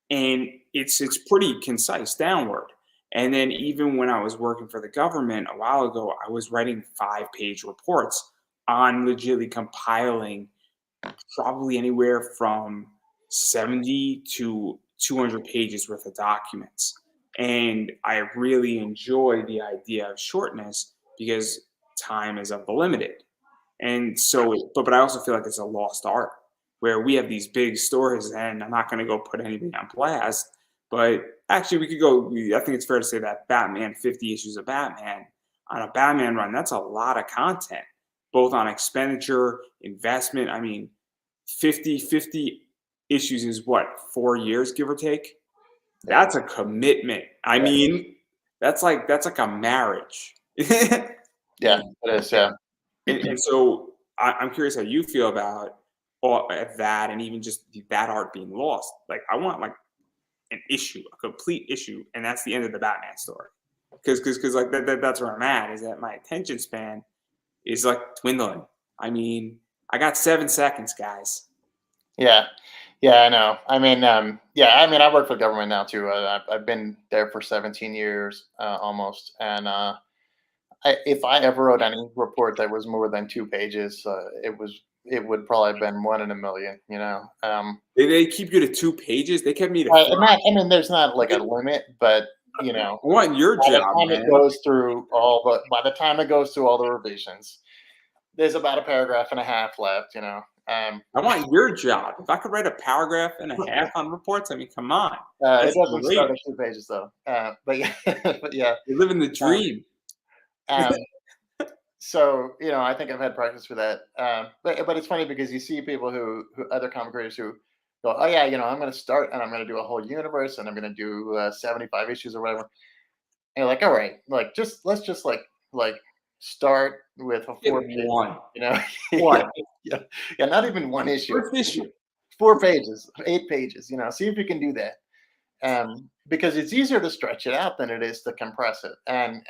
[SPEAKER 1] And it's pretty concise downward. And then even when I was working for the government a while ago, I was writing 5-page reports on legitimately compiling probably anywhere from 70 to 200 pages worth of documents. And I really enjoy the idea of shortness because time is of the limited. And so, but I also feel like it's a lost art where we have these big stories, and I'm not going to go put anything on blast, but actually we could go, I think it's fair to say that Batman, 50 issues of Batman on a Batman run, that's a lot of content. both on expenditure, investment. I mean, 50 issues is what, 4 years, give or take?
[SPEAKER 2] Yeah.
[SPEAKER 1] That's a commitment. I
[SPEAKER 2] Yeah.
[SPEAKER 1] mean, that's like a marriage.
[SPEAKER 2] Yeah. It is. Yeah.
[SPEAKER 1] And so I'm curious how you feel about all that, and even just that art being lost. Like, I want like an issue, a complete issue, and that's the end of the Batman story. Because like that's where I'm at, is that my attention span is like dwindling. I mean, I got 7 seconds, guys.
[SPEAKER 2] Yeah. Yeah, I know. I mean, yeah, I mean, I work for government now too. I've been there for 17 years, almost. And if I ever wrote any report that was more than 2 pages, it would probably have been one in a million.
[SPEAKER 1] They keep you to 2 pages. They kept me to
[SPEAKER 2] I mean, there's not like a limit, but
[SPEAKER 1] I want your
[SPEAKER 2] by the
[SPEAKER 1] job,
[SPEAKER 2] time it
[SPEAKER 1] man.
[SPEAKER 2] goes through by the time it goes through all the revisions, there's about a paragraph and a half left.
[SPEAKER 1] I want your job. If I could write a paragraph and a half on reports, I mean, come on.
[SPEAKER 2] It
[SPEAKER 1] That's
[SPEAKER 2] doesn't
[SPEAKER 1] great.
[SPEAKER 2] start at 2 pages though. But yeah, but yeah.
[SPEAKER 1] You're living the
[SPEAKER 2] Um,
[SPEAKER 1] dream.
[SPEAKER 2] um, so I think I've had practice with that. But it's funny because you see people who other comic creators who go, oh yeah, I'm going to start and I'm going to do a whole universe and I'm going to do 75 issues or whatever. And you're like, all right, like let's just like start with a
[SPEAKER 1] Get
[SPEAKER 2] 4 page,
[SPEAKER 1] one.
[SPEAKER 2] yeah,
[SPEAKER 1] One.
[SPEAKER 2] yeah, yeah, not even one issue,
[SPEAKER 1] First issue.
[SPEAKER 2] 4 pages, 8 pages. See if you can do that. Because it's easier to stretch it out than it is to compress it. And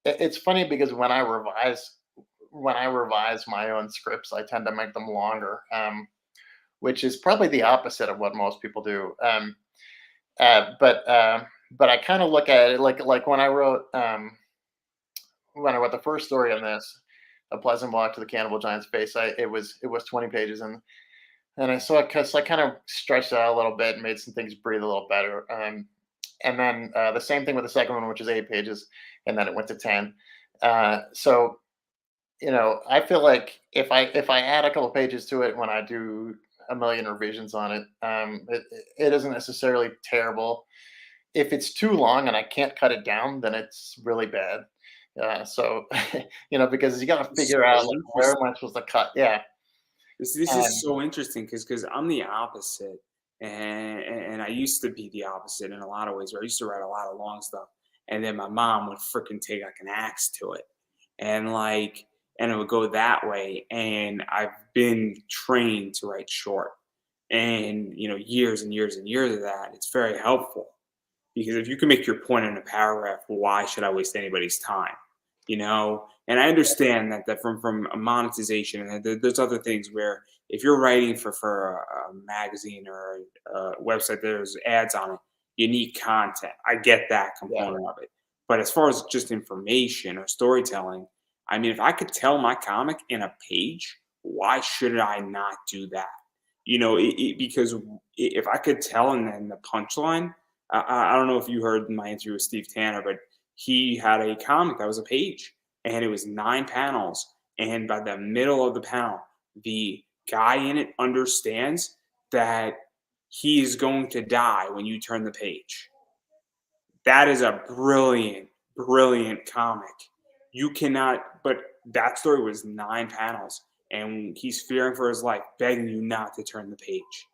[SPEAKER 2] it's funny because when I revise my own scripts, I tend to make them longer, which is probably the opposite of what most people do. But I kind of look at it like when I wrote the first story on this, A Pleasant Walk to the Cannibal Giant's Face. It was 20 pages, and I kind of stretched it out a little bit and made some things breathe a little better. And then the same thing with the second one, which is 8 pages, and then it went to 10. So I feel like if I add a couple pages to it when I do a million revisions on it, it isn't necessarily terrible. If it's too long and I can't cut it down, then it's really bad. So because you got to
[SPEAKER 1] It's
[SPEAKER 2] figure out
[SPEAKER 1] so
[SPEAKER 2] like where
[SPEAKER 1] interesting.
[SPEAKER 2] am I supposed to cut? Yeah.
[SPEAKER 1] This is
[SPEAKER 2] And
[SPEAKER 1] so interesting because I'm the opposite, and I used to be the opposite in a lot of ways. Where I used to write a lot of long stuff, and then my mom would freaking take like an axe to it, and it would go that way. And I've been trained to write short, and years and years and years of that. It's very helpful because if you can make your point in a paragraph, why should I waste anybody's time? And I understand that from a monetization, and there's other things where if you're writing for a magazine or a website, there's ads on it. You need content. I get that
[SPEAKER 2] yeah,
[SPEAKER 1] component of it, but as far as just information or storytelling, I mean, if I could tell my comic in a page, why should I not do that? Because if I could tell and then the punchline, I don't know if you heard my interview with Steve Tanner, but he had a comic that was a page and it was 9 panels. And by the middle of the panel, the guy in it understands that he is going to die when you turn the page. That is a brilliant, brilliant comic. You cannot, but that story was 9 panels and he's fearing for his life, begging you not to turn the page.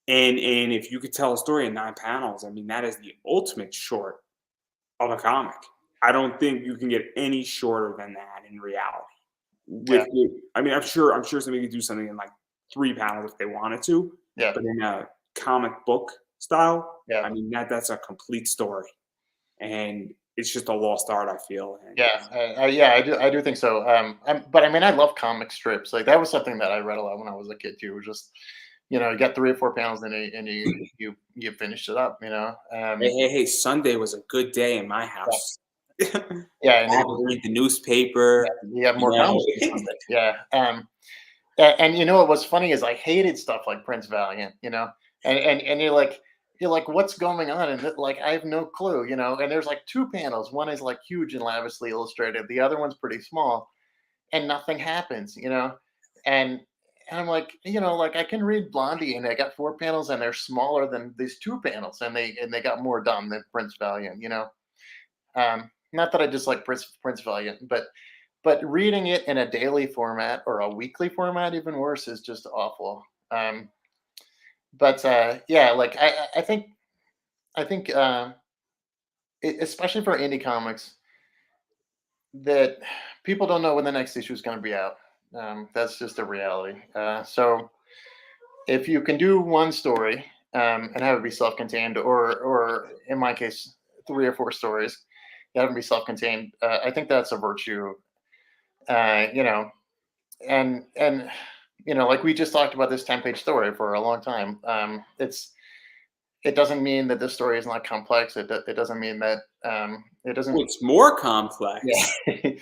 [SPEAKER 1] And if you could tell a story in 9 panels, I mean, that is the ultimate short of a comic. I don't think you can get any shorter than that in reality.
[SPEAKER 2] yeah,
[SPEAKER 1] I mean, I'm sure somebody could do something in like 3 panels if they wanted to,
[SPEAKER 2] yeah,
[SPEAKER 1] but in a comic book style,
[SPEAKER 2] yeah.
[SPEAKER 1] I mean that's a complete story, and it's just a lost art. I feel, and
[SPEAKER 2] Yeah, yeah, I do think so. But I mean, I love comic strips. Like that was something that I read a lot when I was a kid too. Just you got 3 or 4 panels and you finished it up.
[SPEAKER 1] hey, Sunday was a good day in my
[SPEAKER 2] Yeah,
[SPEAKER 1] house.
[SPEAKER 2] yeah, and
[SPEAKER 1] I had to read the newspaper,
[SPEAKER 2] you have
[SPEAKER 1] you
[SPEAKER 2] more
[SPEAKER 1] know.
[SPEAKER 2] comics on Sunday. Yeah. And what was funny is I hated stuff like Prince Valiant. And you're like, what's going on? And like I have no clue. And there's like 2 panels. One is like huge and lavishly illustrated. The other one's pretty small, and nothing happens. And I'm like, like I can read Blondie, and they got 4 panels, and they're smaller than these 2 panels, and they got more done than Prince Valiant. Not that I dislike Prince Valiant, but but reading it in a daily format or a weekly format, even worse, is just awful. But yeah, like I think especially for indie comics, that people don't know when the next issue is going to be out. That's just a reality. So if you can do one story and have it be self-contained, or in my case, 3 or 4 stories, have them be self-contained, I think that's a virtue. You know, and like we just talked about this 10-page story for a long time. It doesn't mean that this story is not complex. It doesn't mean that it doesn't.
[SPEAKER 1] It's more complex.
[SPEAKER 2] Yeah.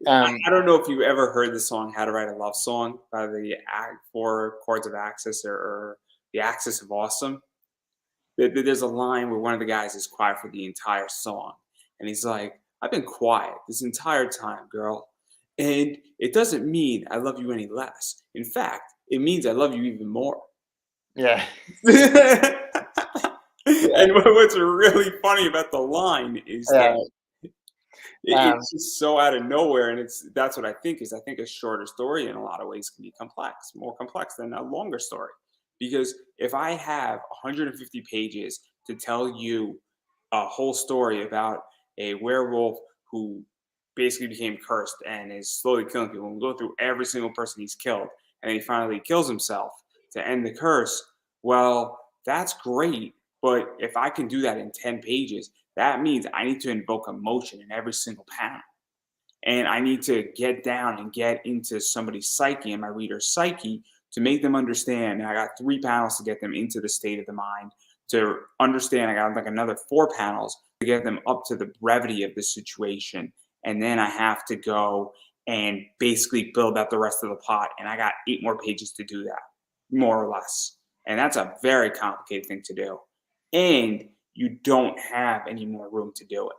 [SPEAKER 1] I don't know if you've ever heard the song "How to Write a Love Song" by the Four Chords of Axis, or the Axis of Awesome. There's a line where one of the guys is quiet for the entire song, and he's like, "I've been quiet this entire time, girl, and it doesn't mean I love you any less. In fact, it means I love you even more."
[SPEAKER 2] Yeah.
[SPEAKER 1] And what's really funny about the line is
[SPEAKER 2] Yeah.
[SPEAKER 1] that
[SPEAKER 2] Um,
[SPEAKER 1] it's just so out of nowhere, and that's what I think is. I think a shorter story in a lot of ways can be complex, more complex than a longer story. Because if I have 150 pages to tell you a whole story about a werewolf who basically became cursed and is slowly killing people, and we go through every single person he's killed, and he finally kills himself to end the curse, well, that's great. But if I can do that in 10 pages, that means I need to invoke emotion in every single panel. And I need to get down and get into somebody's psyche and my reader's psyche to make them understand. And I got 3 panels to get them into the state of the mind to understand. I got like another 4 panels to get them up to the brevity of the situation. And then I have to go and basically build out the rest of the plot. And I got 8 more pages to do that, more or less. And that's a very complicated thing to do. And you don't have any more room to do it.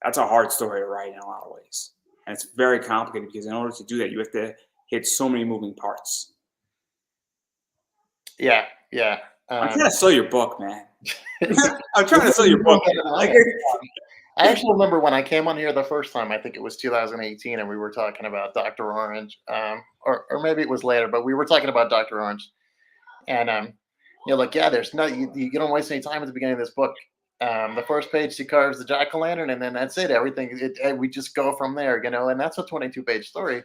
[SPEAKER 1] That's a hard story to write in a lot of ways. And it's very complicated because in order to do that, you have to hit so many moving parts.
[SPEAKER 2] yeah. Yeah.
[SPEAKER 1] I'm trying to sell your book, man. I'm trying to sell your book.
[SPEAKER 2] I actually remember when I came on here the first time. I think it was 2018, and we were talking about Dr. Orange, or maybe it was later, but we were talking about Dr. Orange, and like, yeah, there's no you don't waste any time at the beginning of this book. The first page, she carves the jack-o'-lantern, and then that's it. Everything we just go from there, and that's a 22-page story.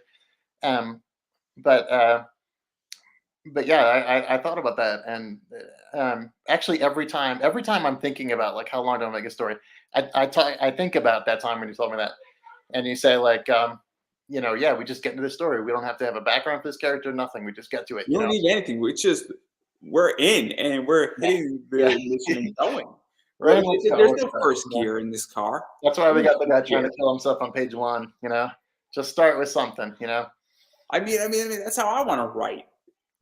[SPEAKER 2] But yeah, I thought about that, and actually every time I'm thinking about like how long do I make a story, I think about that time when you told me that, and you say like, yeah, we just get into the story. We don't have to have a background for this character, nothing. We just get to it.
[SPEAKER 1] You don't need anything. We're in and we're hitting the mission and going.
[SPEAKER 2] Right.
[SPEAKER 1] There's no first gear in this car.
[SPEAKER 2] That's why we got the guy trying to kill himself on page 1. Just start with something.
[SPEAKER 1] I mean, that's how I want to write.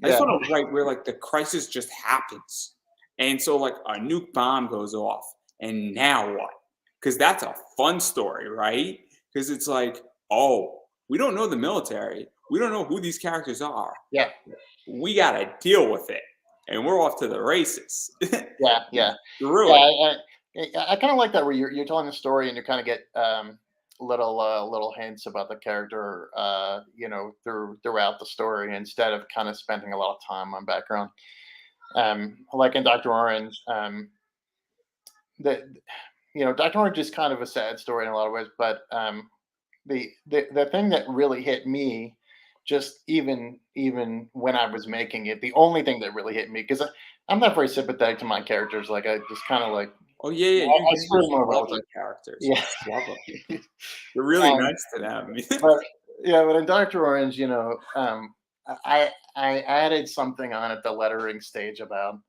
[SPEAKER 1] I just want to write where like the crisis just happens, and so like a nuke bomb goes off, and now what? Because that's a fun story, right? Because it's like, oh, we don't know the military, we don't know who these characters are.
[SPEAKER 2] Yeah,
[SPEAKER 1] we got to deal with it, and we're off to the races.
[SPEAKER 2] Yeah.
[SPEAKER 1] Really.
[SPEAKER 2] I kind of like that where you're telling a story and you kind of get little hints about the character, throughout the story, instead of kind of spending a lot of time on background. Like in Dr. Orange, Dr. Orange is kind of a sad story in a lot of ways, but the thing that really hit me, just even when I was making it, the only thing that really hit me, because I'm not very sympathetic to my characters. Like I just kind of like,
[SPEAKER 1] oh yeah,
[SPEAKER 2] I screw them over all
[SPEAKER 1] love
[SPEAKER 2] the
[SPEAKER 1] your
[SPEAKER 2] time.
[SPEAKER 1] characters.
[SPEAKER 2] Yeah.
[SPEAKER 1] Love them. You're really nice to them.
[SPEAKER 2] but in Dr. Orange, I added something on at the lettering stage about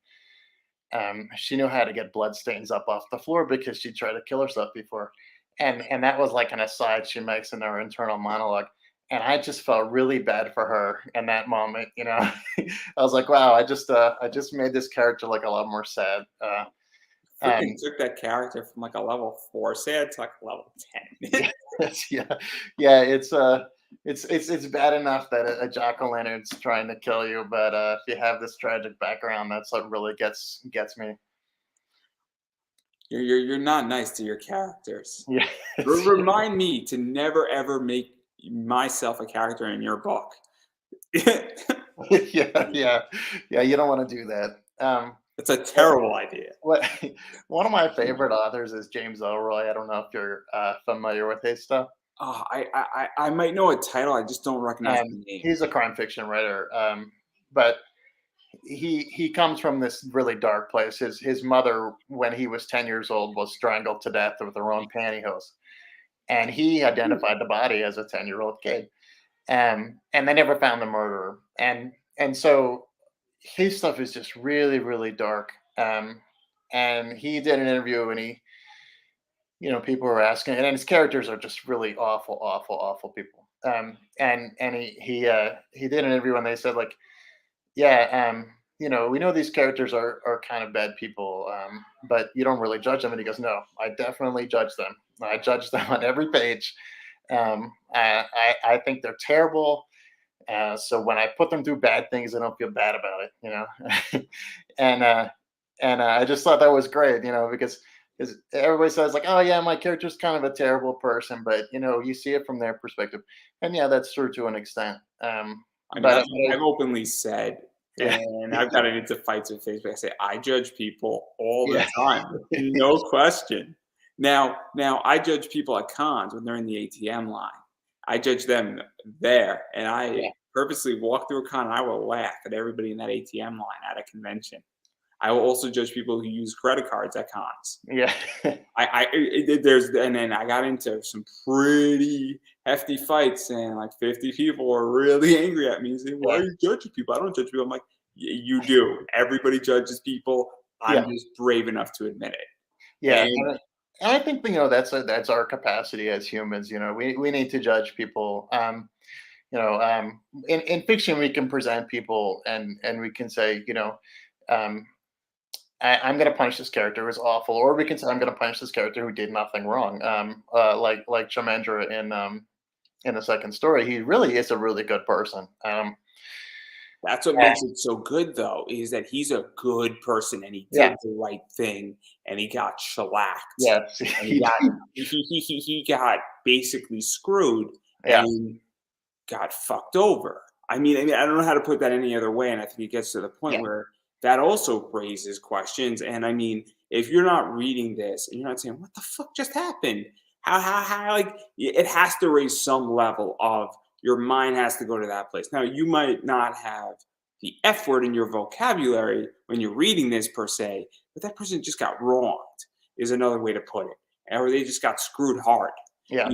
[SPEAKER 2] she knew how to get blood stains up off the floor because she tried to kill herself before, and that was like an aside she makes in her internal monologue. And I just felt really bad for her in that moment. I was like, wow, I just made this character like a lot more sad.
[SPEAKER 1] Freaking took that character from like a level 4 sad to like a level 10.
[SPEAKER 2] yeah. It's bad enough that a jack-o'-lantern's trying to kill you, but if you have this tragic background, that's what really gets me.
[SPEAKER 1] You're not nice to your characters.
[SPEAKER 2] Yeah.
[SPEAKER 1] Remind me to never ever make myself a character in your book.
[SPEAKER 2] Yeah, yeah, yeah. You don't want to do that.
[SPEAKER 1] It's a
[SPEAKER 2] What,
[SPEAKER 1] terrible idea.
[SPEAKER 2] what one of my favorite authors is James Elroy. I don't know if you're familiar with his stuff.
[SPEAKER 1] Oh, I might know a title. I just don't recognize the name.
[SPEAKER 2] He's a crime fiction writer, but he comes from this really dark place. His mother, when he was 10 years old, was strangled to death with her own pantyhose, and he identified the body as a 10-year-old kid. And they never found the murderer. And so his stuff is just really really dark. And he did an interview, and people were asking, and his characters are just really awful, awful, awful people. And he did an interview, and they said like, yeah, we know these characters are kind of bad people, but you don't really judge them. And he goes, no, I definitely judge them. I judge them on every page. I think they're terrible. So when I put them through bad things, I don't feel bad about it. and I just thought that was great, because everybody says like, oh yeah, my character's kind of a terrible person, but you see it from their perspective, and yeah, that's true to an extent.
[SPEAKER 1] I mean,
[SPEAKER 2] But
[SPEAKER 1] I've openly said,
[SPEAKER 2] yeah,
[SPEAKER 1] and I've gotten into fights with Facebook. I say I judge people all the
[SPEAKER 2] yeah,
[SPEAKER 1] time, no question. Now I judge people at cons when they're in the ATM line. I judge them there, and I
[SPEAKER 2] yeah,
[SPEAKER 1] purposely walk through a con and I will laugh at everybody in that ATM line at a convention. I will also judge people who use credit cards at cons.
[SPEAKER 2] yeah,
[SPEAKER 1] There's and then I got into some pretty hefty fights, and like 50 people were really angry at me and saying, "Why
[SPEAKER 2] yeah,
[SPEAKER 1] are you judging people? I don't judge people." I'm like, You do. Everybody judges people. I'm
[SPEAKER 2] yeah,
[SPEAKER 1] just brave enough to admit it."
[SPEAKER 2] yeah.
[SPEAKER 1] And
[SPEAKER 2] And I think that's our capacity as humans. We need to judge people. In fiction, we can present people, and we can say, um, I'm going to punish this character who's awful, or we can say I'm going to punish this character who did nothing wrong. Like Chamendra in the second story, he really is a really good person.
[SPEAKER 1] that's what
[SPEAKER 2] And
[SPEAKER 1] makes it so good, though, is that he's a good person and he
[SPEAKER 2] yeah,
[SPEAKER 1] did the right thing and he got shellacked
[SPEAKER 2] yes,
[SPEAKER 1] and he
[SPEAKER 2] he
[SPEAKER 1] got
[SPEAKER 2] did.
[SPEAKER 1] he got basically screwed
[SPEAKER 2] Yeah,
[SPEAKER 1] and got fucked over. I mean, I don't know how to put that any other way, and I think it gets to the point
[SPEAKER 2] yeah,
[SPEAKER 1] where that also raises questions. And I mean, if you're not reading this and you're not saying, "What the fuck just happened?" How like it has to raise some level of your mind has to go to that place. Now, you might not have the F word in your vocabulary when you're reading this per se, but that person just got wronged is another way to put it, or they just got screwed hard.
[SPEAKER 2] yeah.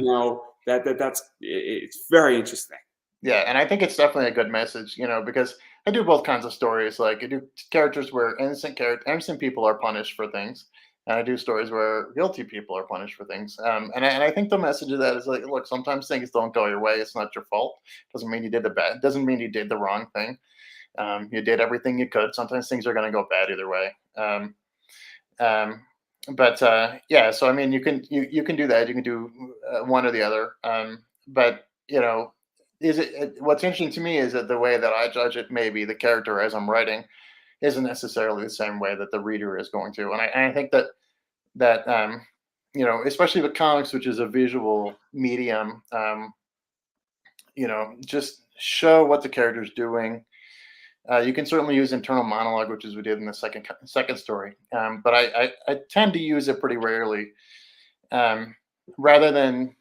[SPEAKER 1] It's very interesting.
[SPEAKER 2] Yeah, and I think it's definitely a good message, because I do both kinds of stories. Like I do characters where innocent people are punished for things, and I do stories where guilty people are punished for things. And I think the message of that is like, look, sometimes things don't go your way. It's not your fault. Doesn't mean you did the bad. Doesn't mean you did the wrong thing. You did everything you could. Sometimes things are going to go bad either way. Um, but yeah, so I mean, you can do that. You can do one or the other. But is what's interesting to me is that the way that I judge it, maybe the character as I'm writing, isn't necessarily the same way that the reader is going to. And I think that especially with comics, which is a visual medium, just show what the character's doing. You can certainly use internal monologue, which is we did in the second story. But I tend to use it pretty rarely, um, rather than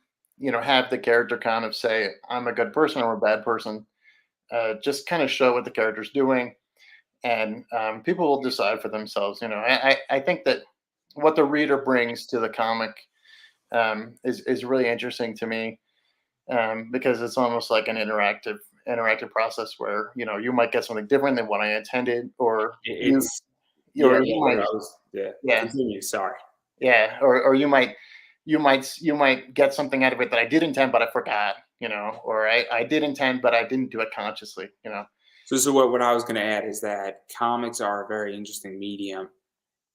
[SPEAKER 2] have the character kind of say I'm a good person or a bad person. Just kind of show what the character's doing, and people will decide for themselves. I think that what the reader brings to the comic is really interesting to me, because it's almost like an interactive process where you might get something different than what I intended, or
[SPEAKER 1] It's yeah,
[SPEAKER 2] you
[SPEAKER 1] yeah.
[SPEAKER 2] might,
[SPEAKER 1] I was yeah.
[SPEAKER 2] yeah,
[SPEAKER 1] Continue. Sorry.
[SPEAKER 2] yeah, or you might get something out of it that I did intend but I forgot, or I did intend but I didn't do it consciously.
[SPEAKER 1] So this is what I was going to add is that comics are a very interesting medium.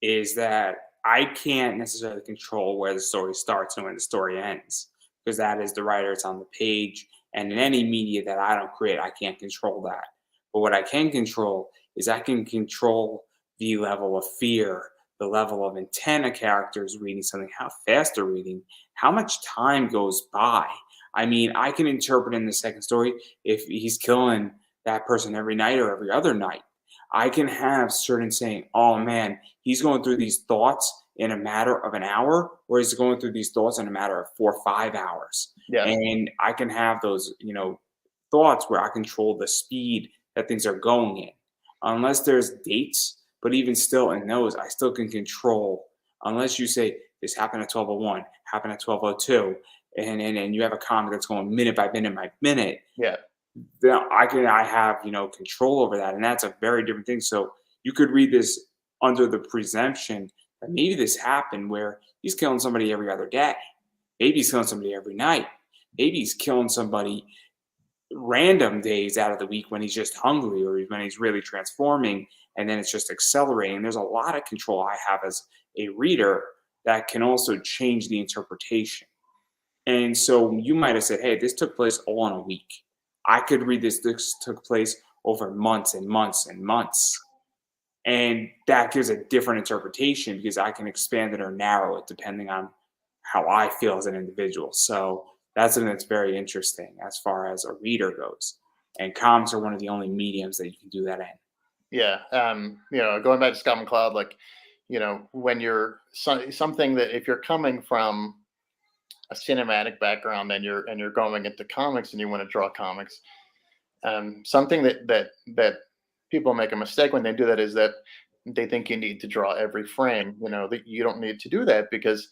[SPEAKER 1] Is that I can't necessarily control where the story starts and when the story ends because that is the writer. It's on the page, and in any media that I don't create, I can't control that. But what I can control is I can control the level of fear, the level of intent a character is reading something, how fast they're reading, how much time goes by. I mean, I can interpret in the second story if he's killing that person every night or every other night. I can have certain saying, oh man, he's going through these thoughts in a matter of an hour, or he's going through these thoughts in a matter of 4 or 5 hours.
[SPEAKER 2] Yeah.
[SPEAKER 1] And I can have those, thoughts where I control the speed that things are going in. Unless there's dates, but even still in those, I still can control. Unless you say this happened at 12:01, happened at 12:02, and you have a comic that's going minute by minute,
[SPEAKER 2] Yeah.
[SPEAKER 1] then I have control over that, and that's a very different thing. So you could read this under the presumption that maybe this happened where he's killing somebody every other day, maybe he's killing somebody every night, maybe he's killing somebody random days out of the week when he's just hungry or when he's really transforming, and then it's just accelerating. There's a lot of control I have as a reader that can also change the interpretation. And so you might have said, hey, this took place all in a week. I could read this took place over months and months and months. And that gives a different interpretation because I can expand it or narrow it depending on how I feel as an individual. So that's something that's very interesting as far as a reader goes. And comics are one of the only mediums that you can do that in.
[SPEAKER 2] Yeah. Going back to Scott McCloud, like, when you're something that if you're coming from a cinematic background and you're going into comics and you want to draw comics, something that people make a mistake when they do that is that they think you need to draw every frame. That you don't need to do that because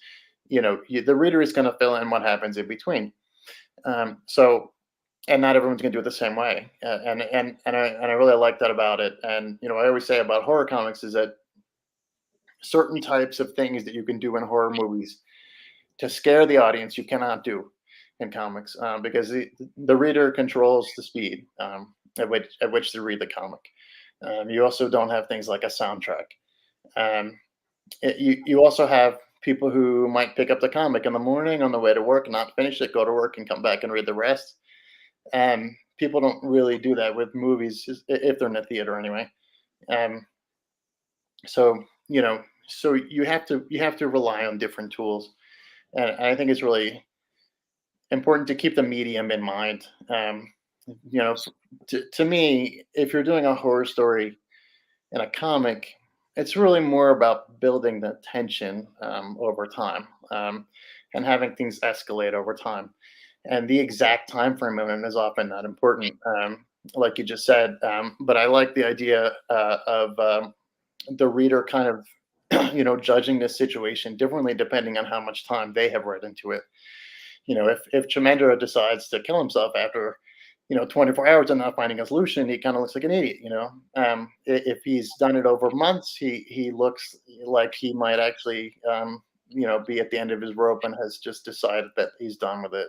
[SPEAKER 2] the reader is going to fill in what happens in between. So, and not everyone's going to do it the same way. And I really like that about it. And I always say about horror comics is that certain types of things that you can do in horror movies to scare the audience you cannot do in comics, because the reader controls the speed at which to read the comic. You also don't have things like a soundtrack. You also have people who might pick up the comic in the morning on the way to work, not finish it, go to work, and come back and read the rest. People don't really do that with movies if they're in a theater anyway. Um, so so you have to rely on different tools, and I think it's really important to keep the medium in mind. To me, if you're doing a horror story in a comic, it's really more about building the tension over time, and having things escalate over time. And the exact time frame of it is often not important, like you just said. But I like the idea of the reader kind of judging this situation differently depending on how much time they have read into it. If Chimendra decides to kill himself after 24 hours and not finding a solution, he kind of looks like an idiot. If he's done it over months, he looks like he might actually be at the end of his rope and has just decided that he's done with it.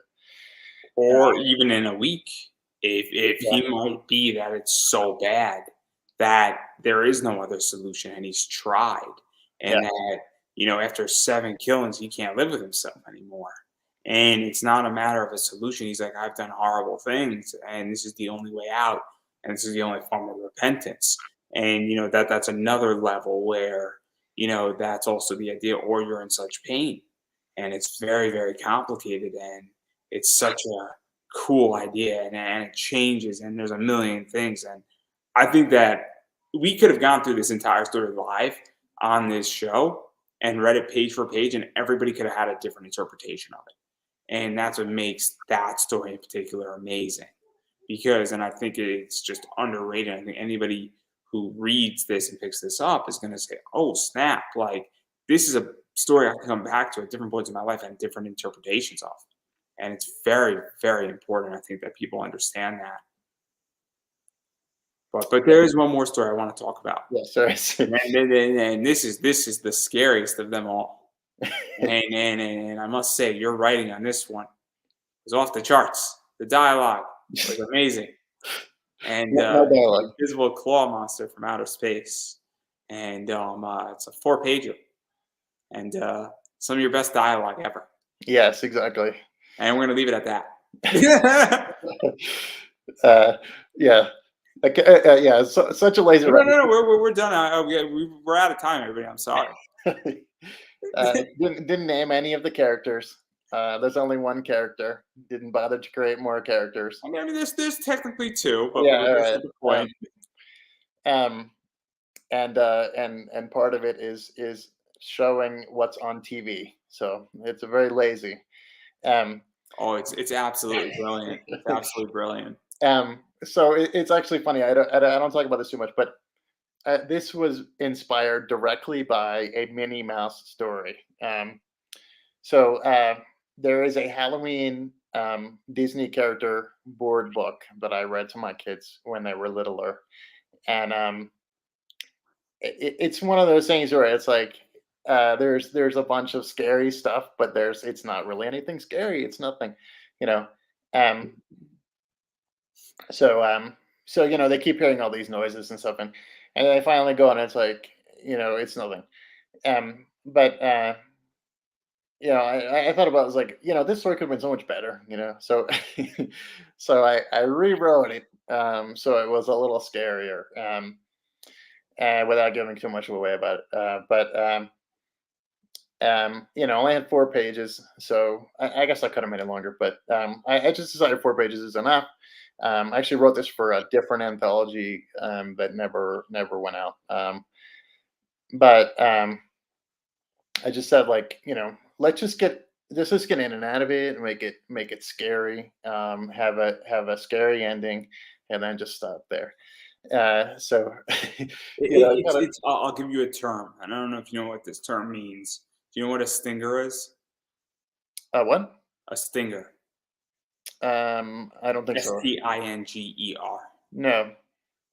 [SPEAKER 1] Or even in a week, if
[SPEAKER 2] Yeah.
[SPEAKER 1] he might be that it's so bad that there is no other solution and he's tried,
[SPEAKER 2] Yeah.
[SPEAKER 1] and that after 7 killings he can't live with himself anymore, and it's not a matter of a solution. He's like, I've done horrible things and this is the only way out, and this is the only form of repentance. And that's another level where that's also the idea, or you're in such pain and it's very, very complicated, and it's such a cool idea, and it changes, and there's a million things. And I think that we could have gone through this entire story live on this show and read it page for page, and everybody could have had a different interpretation of it. And that's what makes that story in particular amazing. Because, and I think it's just underrated. I think anybody who reads this and picks this up is going to say, oh, snap. Like, this is a story I can come back to at different points in my life and different interpretations of. And it's very, very important. I think that people understand that. But there is one more story I want to talk about.
[SPEAKER 2] Yes, sir.
[SPEAKER 1] And this is the scariest of them all. And I must say, your writing on this one was off the charts. The dialogue was amazing. And
[SPEAKER 2] No dialogue.
[SPEAKER 1] Invisible Claw Monster from Outer Space. And it's a 4-pager. And some of your best dialogue ever.
[SPEAKER 2] Yes, exactly.
[SPEAKER 1] And we're going to leave it at that.
[SPEAKER 2] Yeah. Yeah, such a laser.
[SPEAKER 1] No, we're done. We're out of time, everybody. I'm sorry.
[SPEAKER 2] Didn't name any of the characters. There's only one character. Didn't bother to create more characters.
[SPEAKER 1] I mean, there's technically two, but
[SPEAKER 2] Yeah, all
[SPEAKER 1] that's
[SPEAKER 2] right.
[SPEAKER 1] not the point.
[SPEAKER 2] Um, and part of it is showing what's on TV. So it's a very lazy. Um,
[SPEAKER 1] Oh, it's absolutely brilliant. It's absolutely brilliant.
[SPEAKER 2] so it's actually funny. I don't talk about this too much, but this was inspired directly by a Minnie Mouse story. So there is a Halloween Disney character board book that I read to my kids when they were littler, and it's one of those things where it's like there's a bunch of scary stuff, but it's not really anything scary. It's nothing, you know. Um, so they keep hearing all these noises and stuff, and they finally go and it's like it's nothing. But I thought about it, was like, this story could have been so much better, So so I rewrote it so it was a little scarier, without giving too much away about it. But only had 4 pages, so I guess I could have made it longer, but I just decided 4 pages is enough. I actually wrote this for a different anthology that never went out. But I just said, like, let's just get in and out of it and make it scary. Have a scary ending, and then just stop there. So kind of
[SPEAKER 1] I'll give you a term. And I don't know if you know what this term means. Do you know what a stinger is?
[SPEAKER 2] what?
[SPEAKER 1] A stinger.
[SPEAKER 2] I don't think so.
[SPEAKER 1] Stinger.
[SPEAKER 2] No.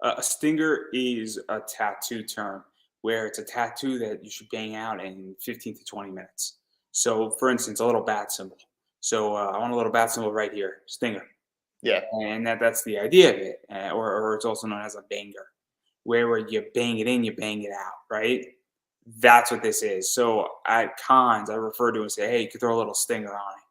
[SPEAKER 1] A stinger is a tattoo term where it's a tattoo that you should bang out in 15 to 20 minutes. So, for instance, a little bat symbol. So, I want a little bat symbol right here, stinger.
[SPEAKER 2] Yeah.
[SPEAKER 1] And that's the idea of it. Or it's also known as a banger, where you bang it in, you bang it out, right? That's what this is. So, at cons, I refer to it and say, hey, you could throw a little stinger on it,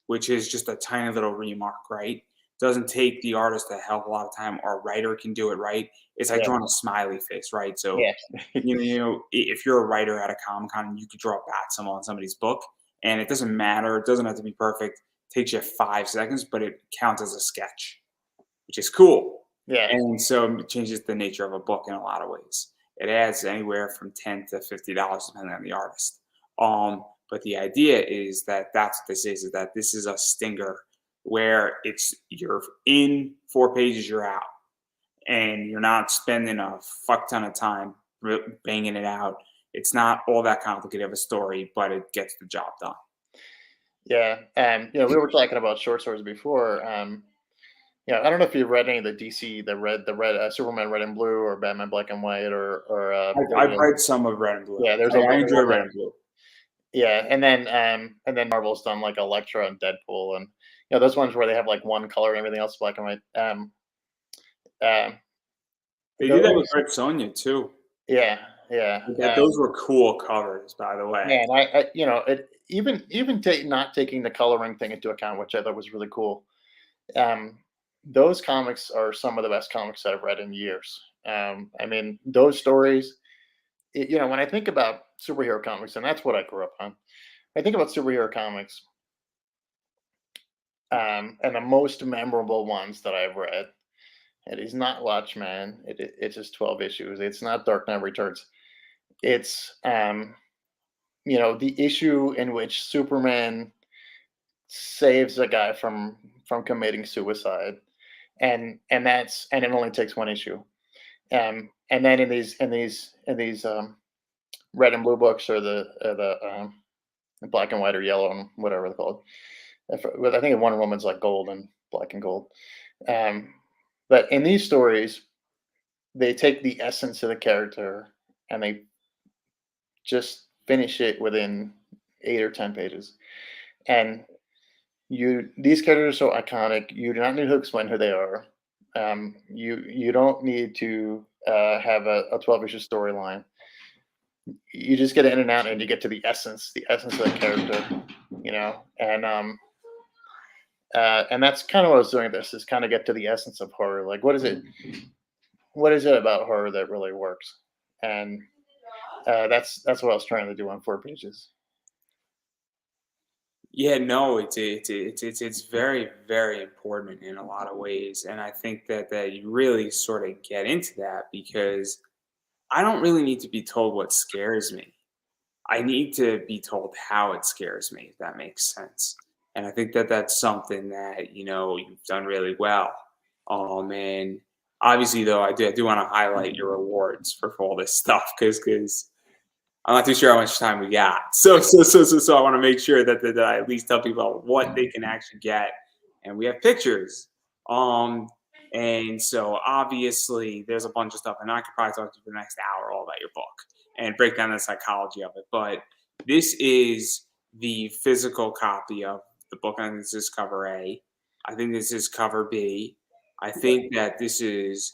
[SPEAKER 1] which is just a tiny little remark, right? Doesn't take the artist a hell of a lot of time. Our writer can do it, right? It's like
[SPEAKER 2] Yeah.
[SPEAKER 1] drawing a smiley face, right? So,
[SPEAKER 2] Yeah.
[SPEAKER 1] if you're a writer at a Comic Con, you could draw a bat symbol on somebody's book, and it doesn't matter. It doesn't have to be perfect. It takes you 5 seconds, but it counts as a sketch, which is cool.
[SPEAKER 2] Yeah.
[SPEAKER 1] And so it changes the nature of a book in a lot of ways. It adds anywhere from $10 to $50 depending on the artist. But the idea is that that's what this is that this is a stinger where you're in 4 pages, you're out, and you're not spending a fuck ton of time banging it out. It's not all that complicated of a story, but it gets the job done.
[SPEAKER 2] Yeah. We were talking about short stories before. I don't know if you read any of the DC, the red Superman Red and Blue, or Batman Black and White, or
[SPEAKER 1] I've read some of Red and Blue.
[SPEAKER 2] yeah, there's
[SPEAKER 1] I,
[SPEAKER 2] a
[SPEAKER 1] I
[SPEAKER 2] one
[SPEAKER 1] enjoy
[SPEAKER 2] that
[SPEAKER 1] Red and Blue.
[SPEAKER 2] yeah, and then Marvel's done like Elektra and Deadpool, and those ones where they have like one color and everything else black and white. Um,
[SPEAKER 1] They did that with
[SPEAKER 2] those,
[SPEAKER 1] Red Sonja too.
[SPEAKER 2] yeah, yeah,
[SPEAKER 1] Those were cool covers, by the way.
[SPEAKER 2] man. It even not taking the coloring thing into account, which I thought was really cool. Um, those comics are some of the best comics I've read in years. I mean, those stories. When I think about superhero comics, and that's what I grew up on. I think about superhero comics, and the most memorable ones that I've read. It is not Watchmen. It's just 12 issues. It's not Dark Knight Returns. It's the issue in which Superman saves a guy from committing suicide, and it only takes one issue. And then in these red and blue books, or the black and white or yellow and whatever they're called. I think Wonder Woman's like gold and black and gold. Um, but in these stories, they take the essence of the character and they just finish it within 8 or 10 pages. And these characters are so iconic. You do not need to explain who they are. You don't need to have a 12 issue storyline. You just get in and out, and you get to the essence of the character, and that's kind of what I was doing. This is kind of get to the essence of horror. Like, what is it? What is it about horror that really works? And that's what I was trying to do on 4 pages.
[SPEAKER 1] Yeah, no, it's very, very important in a lot of ways, and I think that you really sort of get into that because I don't really need to be told what scares me. I need to be told how it scares me, if that makes sense. And I think that that's something that you've done really well. And obviously, though, I do want to highlight your rewards for all this stuff because I'm not too sure how much time we got. So I want to make sure that I at least tell people what they can actually get. And we have pictures. Um, and so obviously there's a bunch of stuff, and I could probably talk to you for the next hour all about your book and break down the psychology of it. But this is the physical copy of the book. I think this is cover A. I think this is cover B. I think that this is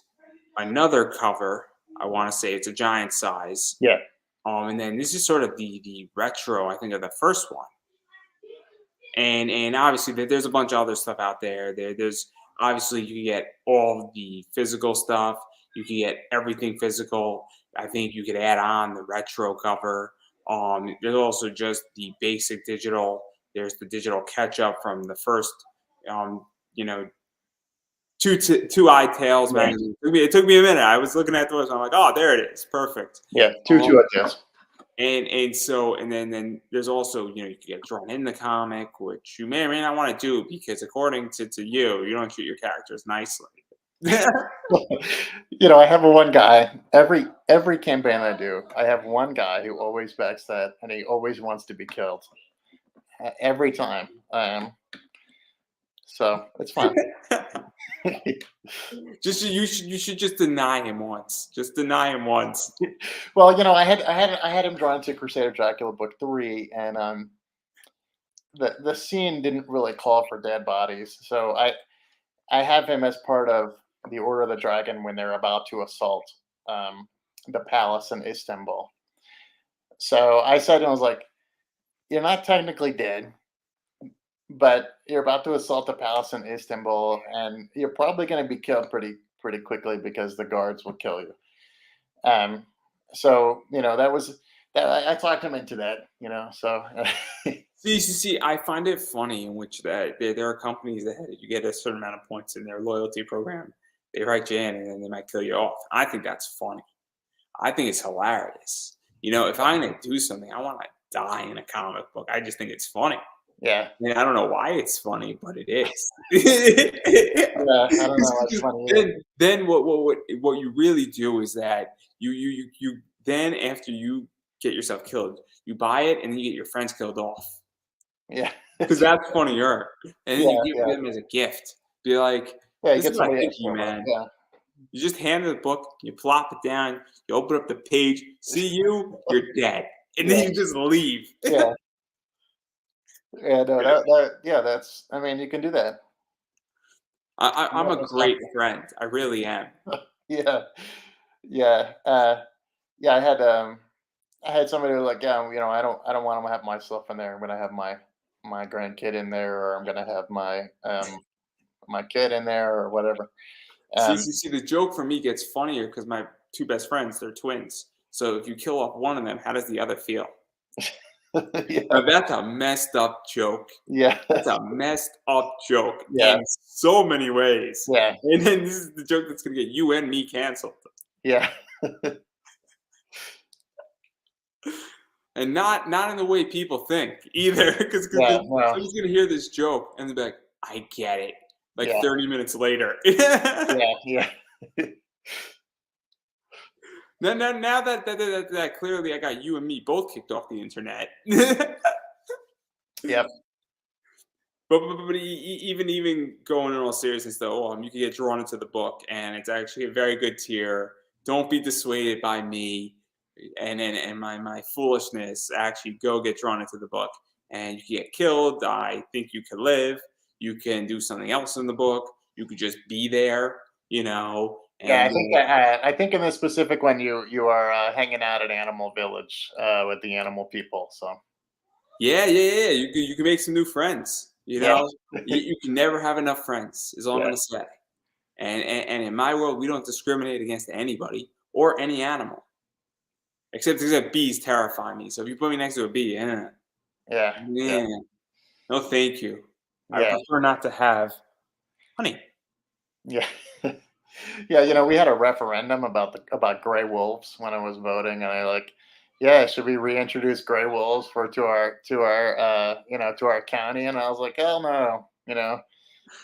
[SPEAKER 1] another cover. I want to say it's a giant size.
[SPEAKER 2] Yeah.
[SPEAKER 1] And then this is sort of the retro, I think, of the first one. And obviously there's a bunch of other stuff out there. There's obviously you can get all the physical stuff. You can get everything physical. I think you could add on the retro cover. There's also just the basic digital. There's the digital catch up from the first, um, you know, two eye tails
[SPEAKER 2] Yeah.
[SPEAKER 1] magazine. It took me a minute. I was looking at those. I'm like, oh, there it is, perfect.
[SPEAKER 2] Yeah.
[SPEAKER 1] Um,
[SPEAKER 2] Two ideas.
[SPEAKER 1] and then there's also you can get drawn in the comic, which you may or may not want to do because according to you don't shoot your characters nicely.
[SPEAKER 2] I have one guy every campaign I do. I have one guy who always backs that, and he always wants to be killed every time. So it's fine.
[SPEAKER 1] Just you should just deny him once. Just deny him once.
[SPEAKER 2] Well, I had him drawn into Crusader Dracula book 3, and the scene didn't really call for dead bodies, so I have him as part of the Order of the Dragon when they're about to assault the palace in Istanbul. So I said to him, I was like, "You're not technically dead, but you're about to assault the palace in Istanbul, and you're probably going to be killed pretty quickly because the guards will kill you." Um, so that was that. I talked him into that. So
[SPEAKER 1] See, I find it funny in which that there are companies that you get a certain amount of points in their loyalty program. They write you in and then they might kill you off. I think that's funny. I think it's hilarious. If I'm gonna do something, I want to die in a comic book. I just think it's funny.
[SPEAKER 2] yeah,
[SPEAKER 1] I don't know why it's funny, but it is.
[SPEAKER 2] yeah. I don't know. That's funny. Either.
[SPEAKER 1] Then what you really do is that you then after you get yourself killed, you buy it and then you get your friends killed off
[SPEAKER 2] Yeah,
[SPEAKER 1] because that's funnier. And then
[SPEAKER 2] yeah,
[SPEAKER 1] you give
[SPEAKER 2] yeah.
[SPEAKER 1] them as a gift. Be like,
[SPEAKER 2] Yeah, you
[SPEAKER 1] this
[SPEAKER 2] get
[SPEAKER 1] is what I
[SPEAKER 2] somebody
[SPEAKER 1] think
[SPEAKER 2] else
[SPEAKER 1] of you,
[SPEAKER 2] for it.
[SPEAKER 1] man.
[SPEAKER 2] Yeah,
[SPEAKER 1] You just hand them the book, you plop it down, you open up the page, see you, you're dead, and then
[SPEAKER 2] yeah,
[SPEAKER 1] you just leave.
[SPEAKER 2] yeah, yeah. No, yeah. That's. I mean, you can do that.
[SPEAKER 1] I'm a
[SPEAKER 2] That's
[SPEAKER 1] great friend. I really am.
[SPEAKER 2] yeah, yeah, yeah. I had somebody who was like, yeah, I don't want to have my stuff in there. I'm gonna have my grandkid in there, or I'm gonna have my kid in there, or whatever.
[SPEAKER 1] See,
[SPEAKER 2] Um,
[SPEAKER 1] see, see, the joke for me gets funnier because my two best friends, they're twins. So if you kill off one of them, how does the other feel?
[SPEAKER 2] yeah,
[SPEAKER 1] Now that's a messed up joke.
[SPEAKER 2] yeah,
[SPEAKER 1] That's a messed up joke
[SPEAKER 2] yeah,
[SPEAKER 1] in so many ways.
[SPEAKER 2] yeah,
[SPEAKER 1] And then this is the joke that's gonna get you and me canceled.
[SPEAKER 2] yeah,
[SPEAKER 1] And not in the way people think either, because
[SPEAKER 2] yeah. Well,
[SPEAKER 1] someone's gonna hear this joke and they'll be like, "I get it." Like
[SPEAKER 2] yeah,
[SPEAKER 1] 30 minutes later.
[SPEAKER 2] yeah, yeah,
[SPEAKER 1] Now that clearly I got you and me both kicked off the internet.
[SPEAKER 2] yep,
[SPEAKER 1] But even going in all seriousness though, you can get drawn into the book, and it's actually a very good tier. Don't be dissuaded by me and my foolishness. Actually, go get drawn into the book, and you can get killed. I think you can live. You can do something else in the book. You could just be there,
[SPEAKER 2] yeah.
[SPEAKER 1] and
[SPEAKER 2] I think in this specific one, you are hanging out at Animal Village with the animal people. So
[SPEAKER 1] yeah. You can make some new friends.
[SPEAKER 2] yeah,
[SPEAKER 1] You can never have enough friends. Is all I'm
[SPEAKER 2] yeah,
[SPEAKER 1] gonna say. And in my world, we don't discriminate against anybody or any animal, except bees terrify me. So if you put me next to a bee,
[SPEAKER 2] yeah, yeah.
[SPEAKER 1] yeah. No, thank you. I
[SPEAKER 2] Yeah,
[SPEAKER 1] prefer not to have honey.
[SPEAKER 2] yeah. Yeah, we had a referendum about gray wolves when I was voting, and I like, yeah, should we reintroduce gray wolves to our county? And I was like, hell no,
[SPEAKER 1] That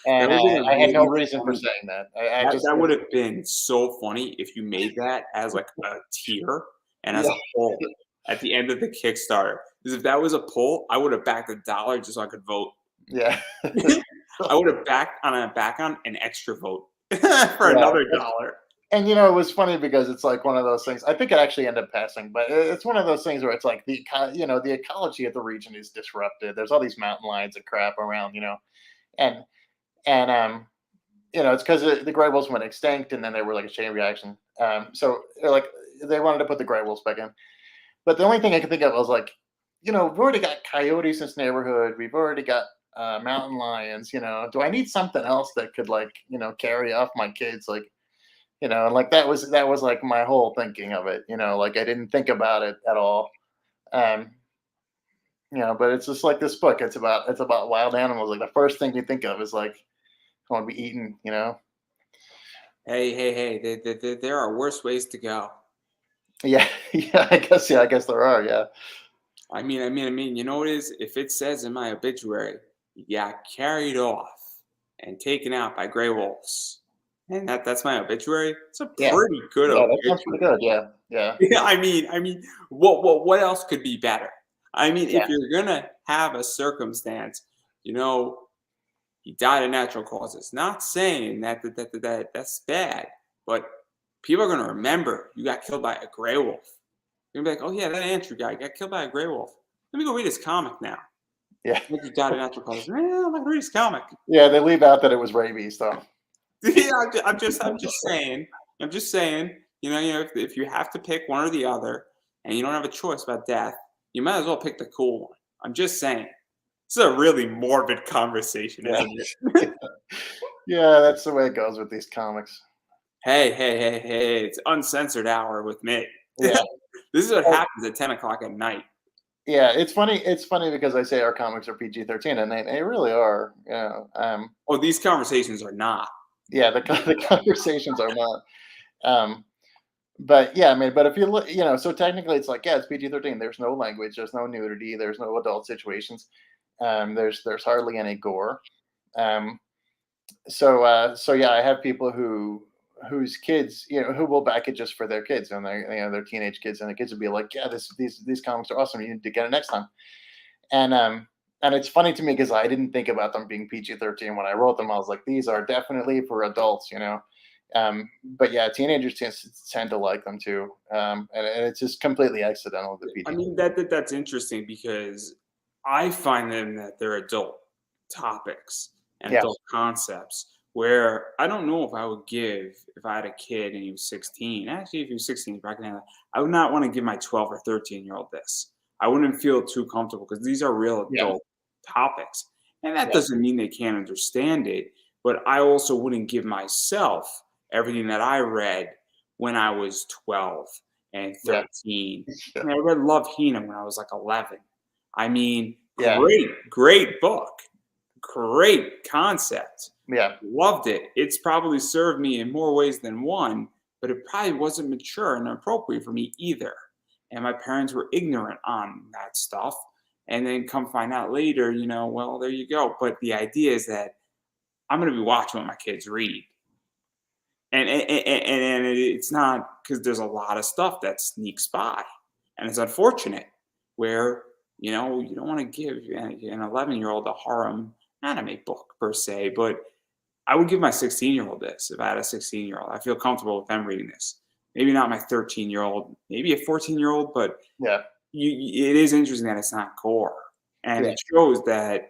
[SPEAKER 2] and
[SPEAKER 1] would have been a
[SPEAKER 2] I had no
[SPEAKER 1] really
[SPEAKER 2] reason for
[SPEAKER 1] funny.
[SPEAKER 2] saying that. I
[SPEAKER 1] That
[SPEAKER 2] just,
[SPEAKER 1] that would have been so funny if you made that as like a tier and as
[SPEAKER 2] yeah,
[SPEAKER 1] a poll at the end of the Kickstarter. Because if that was a poll, I would have backed $1 just so I could vote.
[SPEAKER 2] yeah,
[SPEAKER 1] I would have back on an extra vote for
[SPEAKER 2] yeah.
[SPEAKER 1] another dollar.
[SPEAKER 2] And it was funny because it's like one of those things. I think it actually ended up passing, but it's one of those things where it's like the ecology of the region is disrupted. There's all these mountain lions and crap around, and and it's because the gray wolves went extinct, and then they were like a chain reaction. So they're like they wanted to put the gray wolves back in, but the only thing I could think of was like, we've already got coyotes in this neighborhood. We've already got mountain lions. Do I need something else that could like carry off my kids like? And like that was like my whole thinking of it. Like I didn't think about it at all. Um, but it's just like this book. It's about wild animals. Like the first thing you think of is like I want to be eaten.
[SPEAKER 1] Hey, hey, hey! There are worse ways to go.
[SPEAKER 2] Yeah, yeah. I guess there are. Yeah,
[SPEAKER 1] I mean. You know what it is? If it says in my obituary, you got carried off and taken out by gray wolves, and that's my obituary. It's a
[SPEAKER 2] yeah,
[SPEAKER 1] pretty good
[SPEAKER 2] yeah. That sounds pretty
[SPEAKER 1] obituary.
[SPEAKER 2] good. Yeah, yeah,
[SPEAKER 1] Yeah, I mean, what else could be better? I mean,
[SPEAKER 2] yeah,
[SPEAKER 1] if you're gonna have a circumstance, you know, he died of natural causes. Not saying that's bad, but people are gonna remember you got killed by a gray wolf. You're gonna be like, oh yeah, that Andrew guy got killed by a gray wolf. Let me go read his comic now.
[SPEAKER 2] yeah,
[SPEAKER 1] Like he died of natural causes. I'm not gonna read his comic.
[SPEAKER 2] yeah. They leave out that it was rabies, though.
[SPEAKER 1] Yeah, I'm just saying. I'm just saying. If you have to pick one or the other, and you don't have a choice about death, you might as well pick the cool one. I'm just saying. This is a really morbid conversation,
[SPEAKER 2] Yeah,
[SPEAKER 1] isn't it?
[SPEAKER 2] yeah. That's the way it goes with these comics.
[SPEAKER 1] Hey, hey, hey, hey! It's uncensored hour with me.
[SPEAKER 2] Yeah.
[SPEAKER 1] This is what
[SPEAKER 2] Oh,
[SPEAKER 1] happens at 10 o'clock at night.
[SPEAKER 2] yeah, it's funny. It's funny because I say our comics are PG-13, and they really are.
[SPEAKER 1] Oh, these conversations are not.
[SPEAKER 2] Yeah, the conversations are not. Um, but yeah, I mean, but if you look, so technically it's like, yeah, it's PG-13. There's no language, there's no nudity, there's no adult situations. There's hardly any gore. Um, so yeah, I have people whose kids, who will back it just for their kids and their teenage kids, and the kids will be like, yeah, these comics are awesome. You need to get it next time. And it's funny to me because I didn't think about them being PG-13 when I wrote them. I was like, these are definitely for adults. But yeah, teenagers tend to like them too, and it's just completely accidental to
[SPEAKER 1] I
[SPEAKER 2] PG.
[SPEAKER 1] mean that's interesting because I find them that they're adult topics and
[SPEAKER 2] Yeah,
[SPEAKER 1] adult concepts where I don't know if I would give if I had a kid and he was 16. Actually, if he was 16, if I can handle that, I would not want to give my 12 or 13-year-old this. I wouldn't feel too comfortable because these are real
[SPEAKER 2] yeah,
[SPEAKER 1] adult topics. And that
[SPEAKER 2] yeah,
[SPEAKER 1] doesn't mean they can't understand it, but I also wouldn't give myself everything that I read when I was 12 and
[SPEAKER 2] yeah,
[SPEAKER 1] 13.
[SPEAKER 2] yeah,
[SPEAKER 1] I mean, I read Love Hina when I was like 11. I mean,
[SPEAKER 2] yeah,
[SPEAKER 1] great book, great concept.
[SPEAKER 2] yeah,
[SPEAKER 1] Loved it. It's probably served me in more ways than one, but it probably wasn't mature and appropriate for me either. And my parents were ignorant on that stuff. And then come find out later, well, there you go. But the idea is that I'm going to be watching what my kids read. And it's not because there's a lot of stuff that sneaks by. And it's unfortunate where, you don't want to give an 11-year-old a harem anime book per se, but I would give my 16-year-old this if I had a 16-year-old. I feel comfortable with them reading this. Maybe not my 13-year-old, maybe a 14-year-old, but
[SPEAKER 2] yeah,
[SPEAKER 1] it is interesting that it's not gore. And
[SPEAKER 2] yeah,
[SPEAKER 1] it shows that,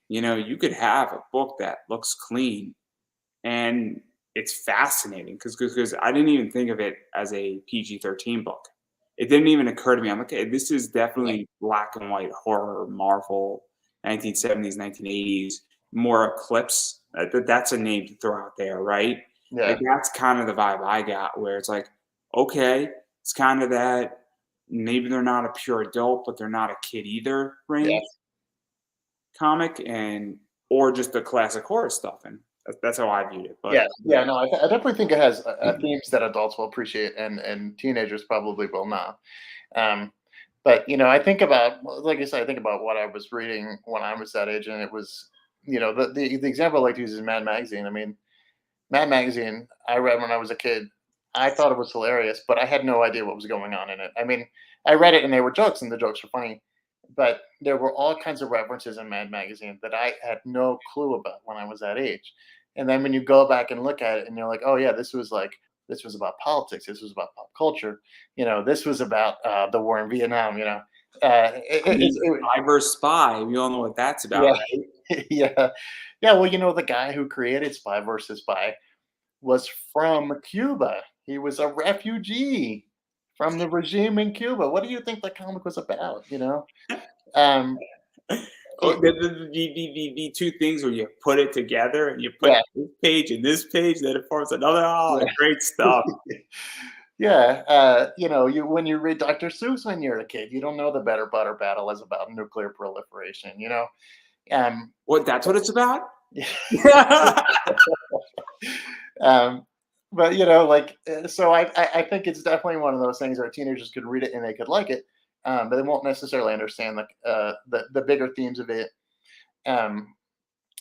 [SPEAKER 1] you could have a book that looks clean and it's fascinating because I didn't even think of it as a PG-13 book. It didn't even occur to me. I'm like, okay, this is
[SPEAKER 2] yeah,
[SPEAKER 1] definitely black and white horror, Marvel, 1970s, 1980s, more Eclipse. That's a name to throw out there, right? Like
[SPEAKER 2] yeah,
[SPEAKER 1] that's kind of the vibe I got, where it's like, okay, it's kind of that maybe they're not a pure adult, but they're not a kid either
[SPEAKER 2] yeah,
[SPEAKER 1] range. comic and or just the classic horror stuff, and that's how I viewed it. But
[SPEAKER 2] Yeah, yeah, no, I definitely think it has themes that adults will appreciate and teenagers probably will not. Um, but I think about, well, like I said, I think about what I was reading when I was that age, and it was, the example I like to use is Mad Magazine. I mean, Mad Magazine, I read when I was a kid. I thought it was hilarious, but I had no idea what was going on in it. I mean, I read it and they were jokes, and the jokes were funny, but there were all kinds of references in Mad Magazine that I had no clue about when I was that age. And then when you go back and look at it, and you're like, oh yeah, this was about politics, this was about pop culture, this was about the war in Vietnam.
[SPEAKER 1] I mean, Spy vs. Spy, we all know what that's about,
[SPEAKER 2] Yeah,
[SPEAKER 1] right?
[SPEAKER 2] yeah, yeah. Well, the guy who created Spy versus Spy was from Cuba. He was a refugee from the regime in Cuba. What do you think the comic was about? Um,
[SPEAKER 1] Oh,
[SPEAKER 2] it,
[SPEAKER 1] the two things where you put it together and you put
[SPEAKER 2] yeah,
[SPEAKER 1] this page and this page, then it forms another. Oh,
[SPEAKER 2] yeah,
[SPEAKER 1] great stuff.
[SPEAKER 2] yeah. You when you read Dr. Seuss when you're a kid, you don't know the Better Butter Battle is about nuclear proliferation. Um,
[SPEAKER 1] What? That's what it's about.
[SPEAKER 2] um, but so I think it's definitely one of those things where teenagers could read it and they could like it, but they won't necessarily understand the bigger themes of it. Um,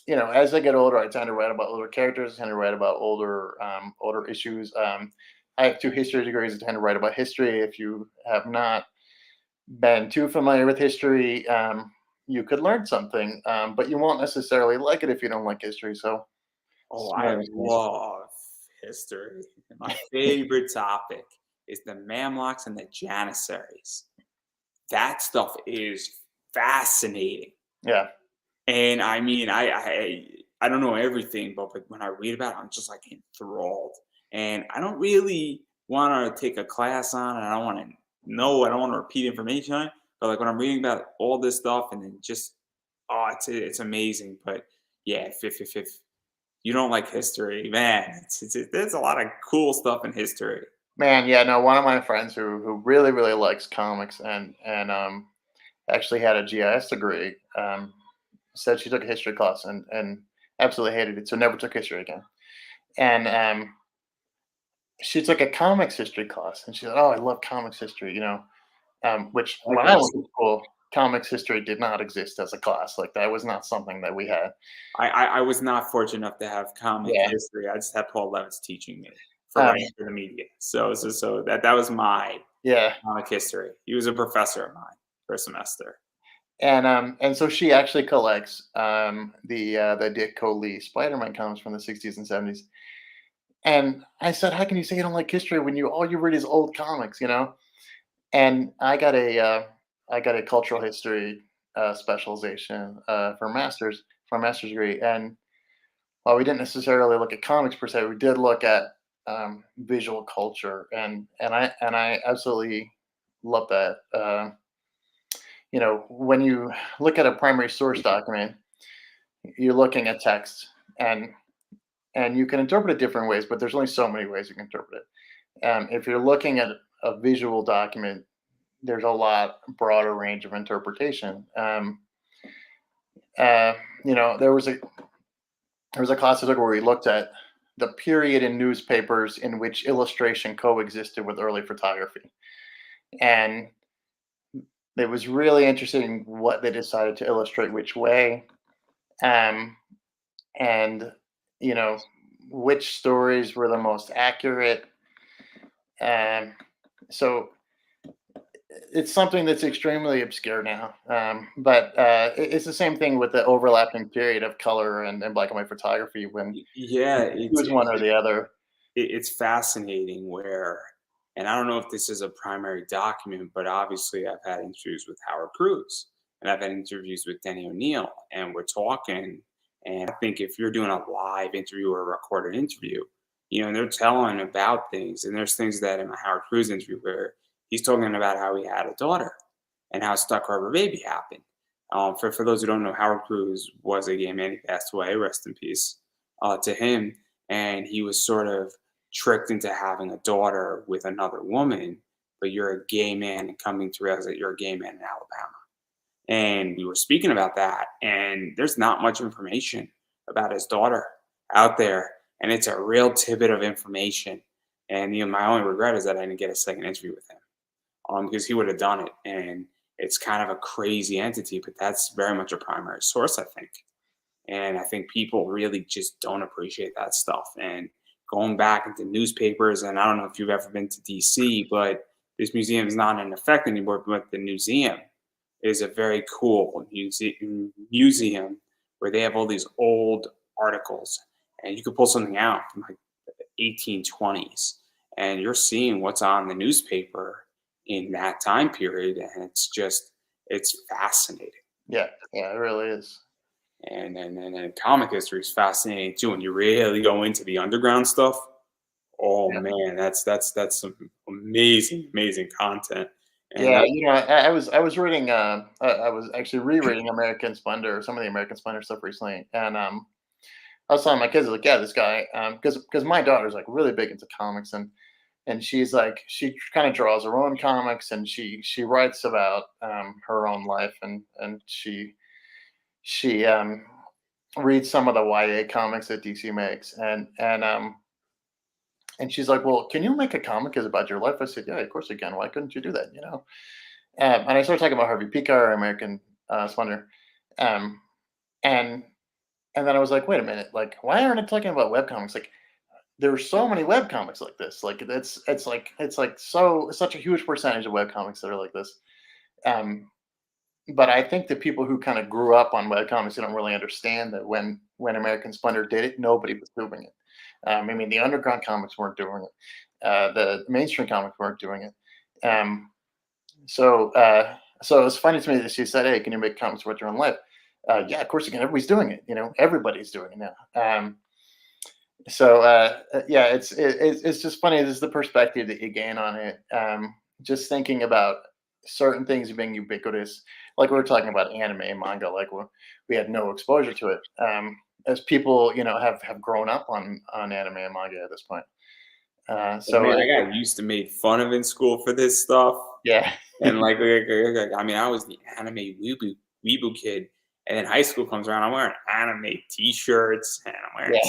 [SPEAKER 2] as I get older, I tend to write about older characters. I tend to write about older issues. I have two history degrees. I tend to write about history. If you have not been too familiar with history, you could learn something, but you won't necessarily like it if you don't like history. So,
[SPEAKER 1] Oh,
[SPEAKER 2] smart
[SPEAKER 1] I
[SPEAKER 2] information.
[SPEAKER 1] love history. My favorite topic is the Mamluks and the Janissaries. That stuff is fascinating.
[SPEAKER 2] Yeah.
[SPEAKER 1] And I mean, I don't know everything, but when I read about it, I'm just like enthralled. And I don't really want to take a class on it. I don't want to know. I don't want to repeat information on it. But like when I'm reading about all this stuff, and then just it's amazing. But yeah, if you don't like history, man, there's a lot of cool stuff in history.
[SPEAKER 2] Man, yeah, no, one of my friends who really, really likes comics and actually had a GIS degree, said she took a history class and absolutely hated it, so never took history again. And she took a comics history class, and she said, "Oh, I love comics history," which
[SPEAKER 1] Like
[SPEAKER 2] when I was in school, comics history did not exist as a class. Like that was not something that we had.
[SPEAKER 1] I was not fortunate enough to have comic
[SPEAKER 2] Yeah.
[SPEAKER 1] history. I just had Paul Levitz teaching me for
[SPEAKER 2] Um,
[SPEAKER 1] writing for the media. So that was my
[SPEAKER 2] yeah.
[SPEAKER 1] comic history. He was a professor of mine for a semester.
[SPEAKER 2] And so she actually collects the Ditko Lee Spider-Man comics from the 60s and 70s. And I said, "How can you say you don't like history when you all you read is old comics?" And I got a cultural history specialization for a master's degree. And while we didn't necessarily look at comics per se, we did look at visual culture, and I absolutely love that. When you look at a primary source document, you're looking at text, and you can interpret it different ways, but there's only so many ways you can interpret it. If you're looking at a visual document, there's a lot broader range of interpretation. Uh, there was a class I took where we looked at the period in newspapers in which illustration coexisted with early photography, and it was really interesting what they decided to illustrate which way, um, and you know which stories were the most accurate. Um, so it's something that's extremely obscure now. But it's the same thing with the overlapping period of color and black and white photography when
[SPEAKER 1] Yeah,
[SPEAKER 2] it was one or the other.
[SPEAKER 1] it's fascinating where, and I don't know if this is a primary document, but obviously I've had interviews with Howard Cruz and I've had interviews with Denny O'Neil, and we're talking. And I think if you're doing a live interview or a recorded interview, and they're telling about things, and there's things that in my Howard Cruz interview where he's talking about how he had a daughter and how Stuck Rubber Baby happened. For those who don't know, Howard Cruz was a gay man. He passed away. Rest in peace to him. And he was sort of tricked into having a daughter with another woman, but you're a gay man and coming to realize that you're a gay man in Alabama. and we were speaking about that, and there's not much information about his daughter out there, and it's a real tidbit of information. And my only regret is that I didn't get a second interview with him, because he would have done it. And it's kind of a crazy entity, but that's very much a primary source, I think. And I think people really just don't appreciate that stuff. And going back into newspapers, and I don't know if you've ever been to DC, but this museum is not in effect anymore. But the museum is a very cool museum where they have all these old articles, and you could pull something out from like the 1820s, and you're seeing what's on the newspaper in that time period, and it's fascinating.
[SPEAKER 2] Yeah, yeah, it really is.
[SPEAKER 1] And comic history is fascinating too. When you really go into the underground stuff, oh
[SPEAKER 2] Yeah.
[SPEAKER 1] man, that's some amazing content. And
[SPEAKER 2] Yeah, I was reading, I was actually rereading American Splendor, some of the American Splendor stuff recently, and I was telling my kids like, yeah, this guy, because my daughter's like really big into comics, and she's like she kind of draws her own comics, and she writes about her own life, and she reads some of the YA comics that DC makes, and she's like, well, can you make a comic is about your life? I said, yeah, of course I can. Why couldn't you do that? And I started talking about Harvey Pekar, American Splendor, um, and and then I was like, wait a minute, like, why aren't I talking about webcomics? Like, there's so many webcomics like this. Like, it's like such a huge percentage of webcomics that are like this. Um, but I think the people who kind of grew up on webcomics, they don't really understand that when American Splendor did it, nobody was doing it. I mean, the underground comics weren't doing it. The mainstream comics weren't doing it. So it's funny to me that she said, "Hey, can you make comics about your own life?" Yeah, of course you can. Everybody's doing it. Everybody's doing it now. Yeah, it's just funny. This is the perspective that you gain on it. Just thinking about certain things being ubiquitous, like we were talking about anime and manga, like we had no exposure to it. As people, have grown up on anime and manga at this point.
[SPEAKER 1] oh,
[SPEAKER 2] So
[SPEAKER 1] man, I got used to made fun of in school for this stuff.
[SPEAKER 2] yeah,
[SPEAKER 1] And I mean, I was the anime weeaboo kid. And then high school comes around, I'm wearing anime t-shirts and I'm wearing
[SPEAKER 2] yeah,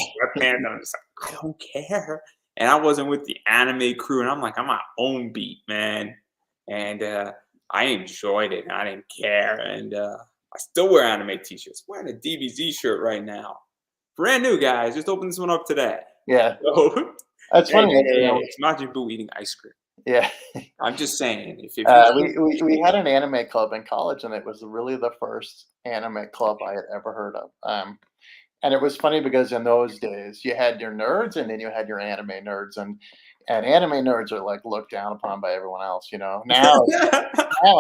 [SPEAKER 1] sweatpants. And I'm just like, I don't care. And I wasn't with the anime crew. And I'm like, I'm my own beat, man. And I enjoyed it. And I didn't care. And I still wear anime t-shirts. I'm wearing a DBZ shirt right now. Brand new, guys. Just opened this one up today.
[SPEAKER 2] yeah.
[SPEAKER 1] So,
[SPEAKER 2] That's
[SPEAKER 1] hey,
[SPEAKER 2] funny.
[SPEAKER 1] hey, hey, hey, it's Majin Buu eating ice cream.
[SPEAKER 2] Yeah.
[SPEAKER 1] I'm just saying, if you
[SPEAKER 2] We had an anime club in college, and it was really the first anime club I had ever heard of. And it was funny because in those days you had your nerds, and then you had your anime nerds, and anime nerds are like looked down upon by everyone else. Now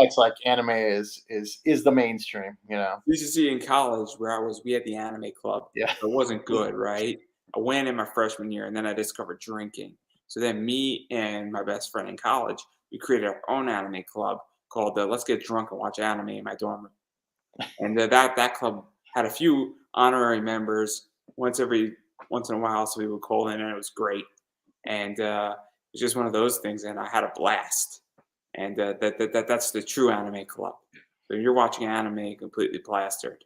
[SPEAKER 2] it's like anime is the mainstream.
[SPEAKER 1] We used to see in college where we had the anime club.
[SPEAKER 2] Yeah.
[SPEAKER 1] It wasn't good, right? I went in my freshman year and then I discovered drinking. So then me and my best friend in college, we created our own anime club called Let's Get Drunk and Watch Anime in my dorm room. And that club had a few honorary members once in a while, so we would call in, and it was great. And it was just one of those things, and I had a blast. And that's the true anime club. So you're watching anime completely plastered.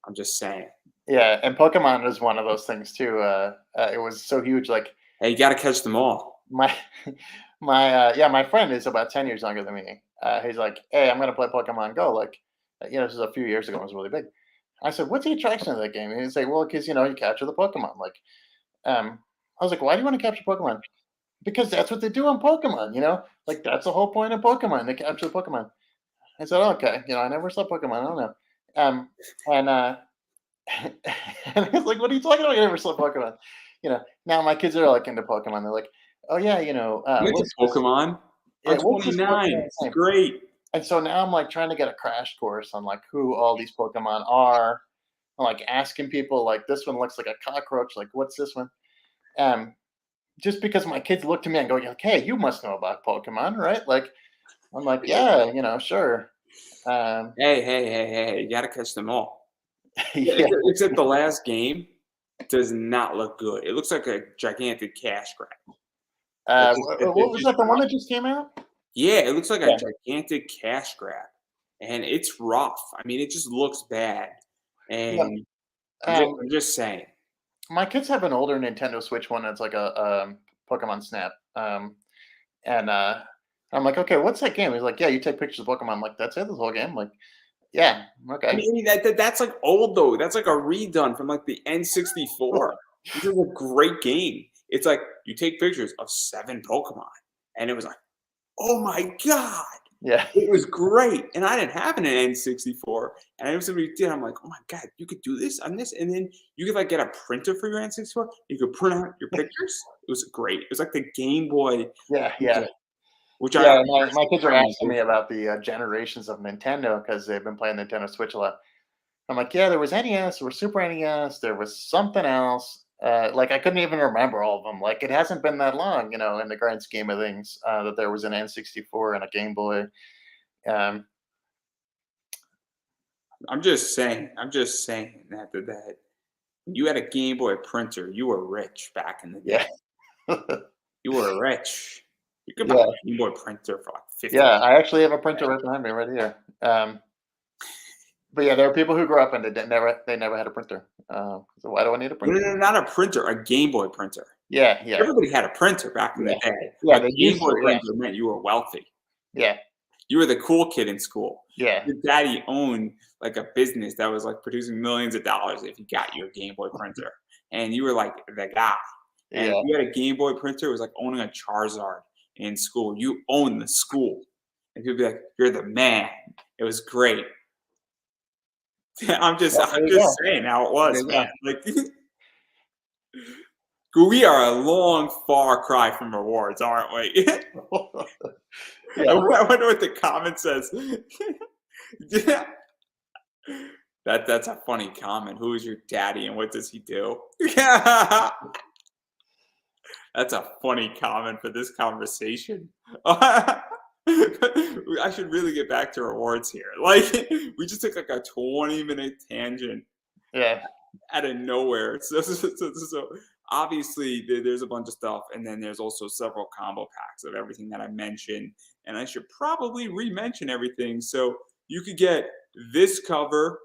[SPEAKER 1] I'm just saying.
[SPEAKER 2] Yeah, and Pokemon was one of those things too. It was so huge. Like
[SPEAKER 1] Hey, you got to catch them all.
[SPEAKER 2] my my friend is about 10 years younger than me. He's like, hey, I'm gonna play Pokemon Go. Like, this is a few years ago. It was really big. I said, what's the attraction of that game? And he'd say, well, because you capture the Pokemon. Like, I was like, why do you want to capture Pokemon? Because that's what they do on Pokemon. Like that's the whole point of Pokemon. They capture the Pokemon. I said, okay. I never saw Pokemon. I don't know. And and he's like, what are you talking about? You never saw Pokemon. Now my kids are like into Pokemon. They're like, oh yeah,
[SPEAKER 1] I'm into Pokemon.
[SPEAKER 2] Yeah,
[SPEAKER 1] I'm
[SPEAKER 2] what's this
[SPEAKER 1] 29.
[SPEAKER 2] Pokemon
[SPEAKER 1] It's
[SPEAKER 2] name?
[SPEAKER 1] great.
[SPEAKER 2] And so now I'm like trying to get a crash course on like who all these Pokemon are. I'm like asking people like this one looks like a cockroach. Like what's this one? Um, just because my kids look to me and go, like, hey, you must know about Pokemon, right? Like I'm like, yeah, sure.
[SPEAKER 1] Hey, you got to catch them all. Yeah,
[SPEAKER 2] Yeah.
[SPEAKER 1] except the last game does not look good. It looks like a gigantic cash grab.
[SPEAKER 2] What was that? The one that just came out?
[SPEAKER 1] Yeah, it looks like a
[SPEAKER 2] Yeah.
[SPEAKER 1] gigantic cash grab. and it's rough. I mean, it just looks bad,
[SPEAKER 2] Yeah.
[SPEAKER 1] and
[SPEAKER 2] Um,
[SPEAKER 1] I'm just saying.
[SPEAKER 2] my kids have an older Nintendo Switch one that's like a Pokemon Snap. And I'm like, okay, what's that game? He's like, yeah, you take pictures of Pokemon. I'm like, that's it, this whole game. I'm like, yeah,
[SPEAKER 1] I
[SPEAKER 2] okay.
[SPEAKER 1] mean, that's like old though. That's like a redone from like the N64. This is a great game. It's like you take pictures of 7 Pokemon, and it was like, oh my god,
[SPEAKER 2] Yeah,
[SPEAKER 1] it was great. And I didn't have an N64, and I knew somebody did. I'm like, oh my god, you could do this on this, and then you could like get a printer for your N64. You could print out your pictures. It was great. It was like the Game Boy,
[SPEAKER 2] yeah, yeah.
[SPEAKER 1] which I
[SPEAKER 2] Yeah, my kids are asking me about the generations of Nintendo because they've been playing Nintendo Switch a lot. I'm like, yeah, there was NES, there was Super NES, there was something else. Like I couldn't even remember all of them. Like it hasn't been that long, in the grand scheme of things, that there was an N64 and a Game Boy. Um,
[SPEAKER 1] I'm just saying. I'm just saying that you had a Game Boy printer. You were rich back in the day.
[SPEAKER 2] yeah,
[SPEAKER 1] You were rich. You could buy
[SPEAKER 2] yeah,
[SPEAKER 1] a Game Boy printer for like 50.
[SPEAKER 2] yeah. I actually have a printer right behind me, right here. But yeah, there are people who grew up and they never had a printer. So why do I need a
[SPEAKER 1] No, no,
[SPEAKER 2] printer?
[SPEAKER 1] no, not a printer, a Game Boy printer.
[SPEAKER 2] Yeah, yeah,
[SPEAKER 1] Everybody had a printer back in the
[SPEAKER 2] yeah,
[SPEAKER 1] day.
[SPEAKER 2] yeah.
[SPEAKER 1] A
[SPEAKER 2] They
[SPEAKER 1] Game
[SPEAKER 2] used
[SPEAKER 1] Boy
[SPEAKER 2] to, yeah,
[SPEAKER 1] printer meant you were wealthy.
[SPEAKER 2] yeah,
[SPEAKER 1] You were the cool kid in school.
[SPEAKER 2] yeah,
[SPEAKER 1] Your daddy owned like a business that was like producing millions of dollars if he got you a Game Boy printer. And you were like the guy. And if
[SPEAKER 2] yeah.
[SPEAKER 1] you had a Game Boy printer, it was like owning a Charizard in school. You owned the school. And people be like, you're the man. It was great. I'm just
[SPEAKER 2] Well,
[SPEAKER 1] I'm
[SPEAKER 2] there you
[SPEAKER 1] just
[SPEAKER 2] go.
[SPEAKER 1] saying how it
[SPEAKER 2] There
[SPEAKER 1] was,
[SPEAKER 2] you
[SPEAKER 1] man. Like we are a long far cry from rewards, aren't we?
[SPEAKER 2] go.
[SPEAKER 1] I
[SPEAKER 2] Yeah.
[SPEAKER 1] wonder what the comment says. Yeah. That's a funny comment. Who is your daddy and what does he do? Yeah. That's a funny comment for this conversation. I should really get back to rewards here. Like we just took like a 20-minute tangent
[SPEAKER 2] Yeah.
[SPEAKER 1] out of nowhere. So obviously there's a bunch of stuff, and then there's also several combo packs of everything that I mentioned. And I should probably re-mention everything. So you could get this cover,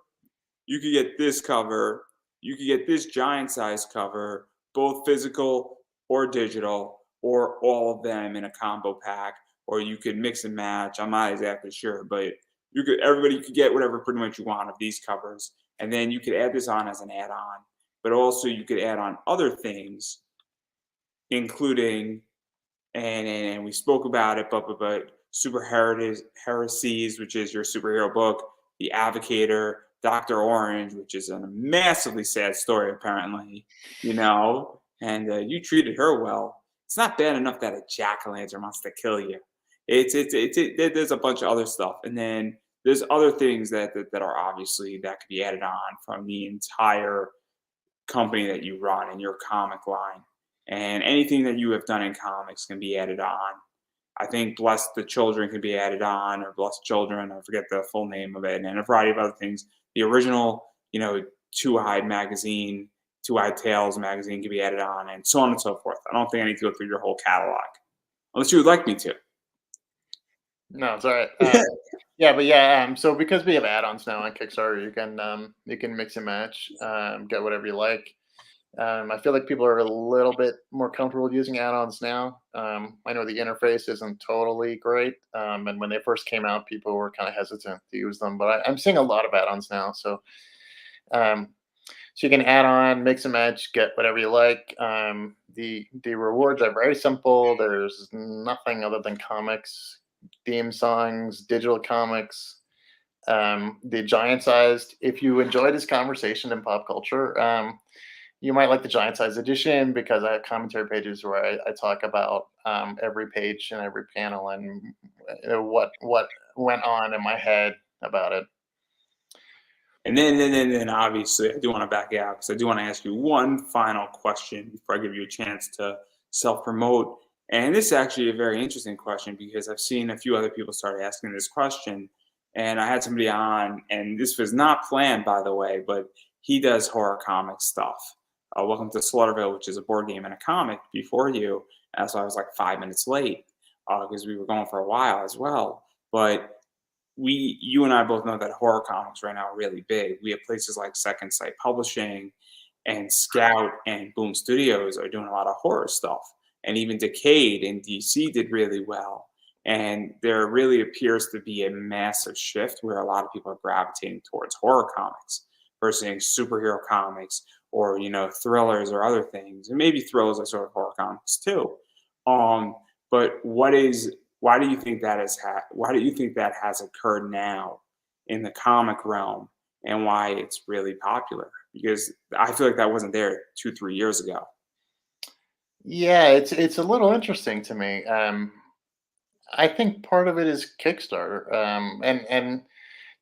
[SPEAKER 1] you could get this cover, you could get this giant size cover, both physical or digital, or all of them in a combo pack, or you could mix and match. I'm not exactly sure, but everybody could get whatever pretty much you want of these covers. And then you could add this on as an add-on, but also you could add on other things, including and we spoke about it, but Super Heresies, which is your superhero book, The Advocator, Doctor Orange, which is a massively sad story apparently, and you treated her well. It's not bad enough that a jack o' lantern wants to kill you. There's a bunch of other stuff, and then there's other things that are obviously that could be added on from the entire company that you run in your comic line. And anything that you have done in comics can be added on. I think Bless the Children can be added on, or Bless Children, I forget the full name of it, and a variety of other things. The original, Two-Eyed magazine, Two-Eyed Tales magazine can be added on, and so on and so forth. I don't think I need to go through your whole catalog, unless you would like me to.
[SPEAKER 2] No, it's all right. Yeah, but yeah. So because we have add-ons now on Kickstarter, you can mix and match, get whatever you like. I feel like people are a little bit more comfortable using add-ons now. I know the interface isn't totally great, and when they first came out, people were kind of hesitant to use them. But I'm seeing a lot of add-ons now, um, so you can add on, mix and match, get whatever you like. The rewards are very simple. There's nothing other than comics, theme songs, digital comics. The giant sized. If you enjoy this conversation in pop culture, you might like the giant size edition because I have commentary pages where I talk about every page and every panel and what went on in my head about it.
[SPEAKER 1] And then obviously, I do want to back it out because I do want to ask you one final question before I give you a chance to self promote. And this is actually a very interesting question because I've seen a few other people start asking this question. And I had somebody on, and this was not planned, by the way, but he does horror comic stuff. Welcome to Slaughterville, which is a board game and a comic before you. And so I was like 5 minutes late because we were going for a while as well. But you and I both know that horror comics right now are really big. We have places like Second Sight Publishing and Scout and Boom Studios are doing a lot of horror stuff. And even Decade in DC did really well. And there really appears to be a massive shift where a lot of people are gravitating towards horror comics versus superhero comics or, thrillers or other things. And maybe thrillers are sort of horror comics too. But why do you think why do you think that has occurred now in the comic realm and why it's really popular? Because I feel like that wasn't there 2, 3 years ago.
[SPEAKER 2] Yeah, it's a little interesting to me. I think part of it is Kickstarter, and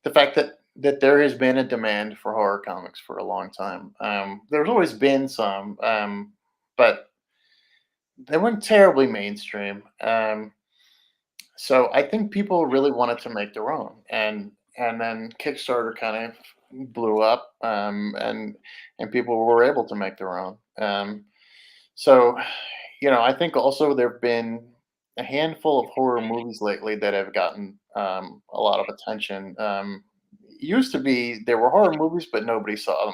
[SPEAKER 2] the fact that there has been a demand for horror comics for a long time. There's always been some, but they weren't terribly mainstream. So I think people really wanted to make their own, and then Kickstarter kind of blew up, and people were able to make their own. So, I think also there've been a handful of horror movies lately that have gotten a lot of attention. Used to be there were horror movies, but nobody saw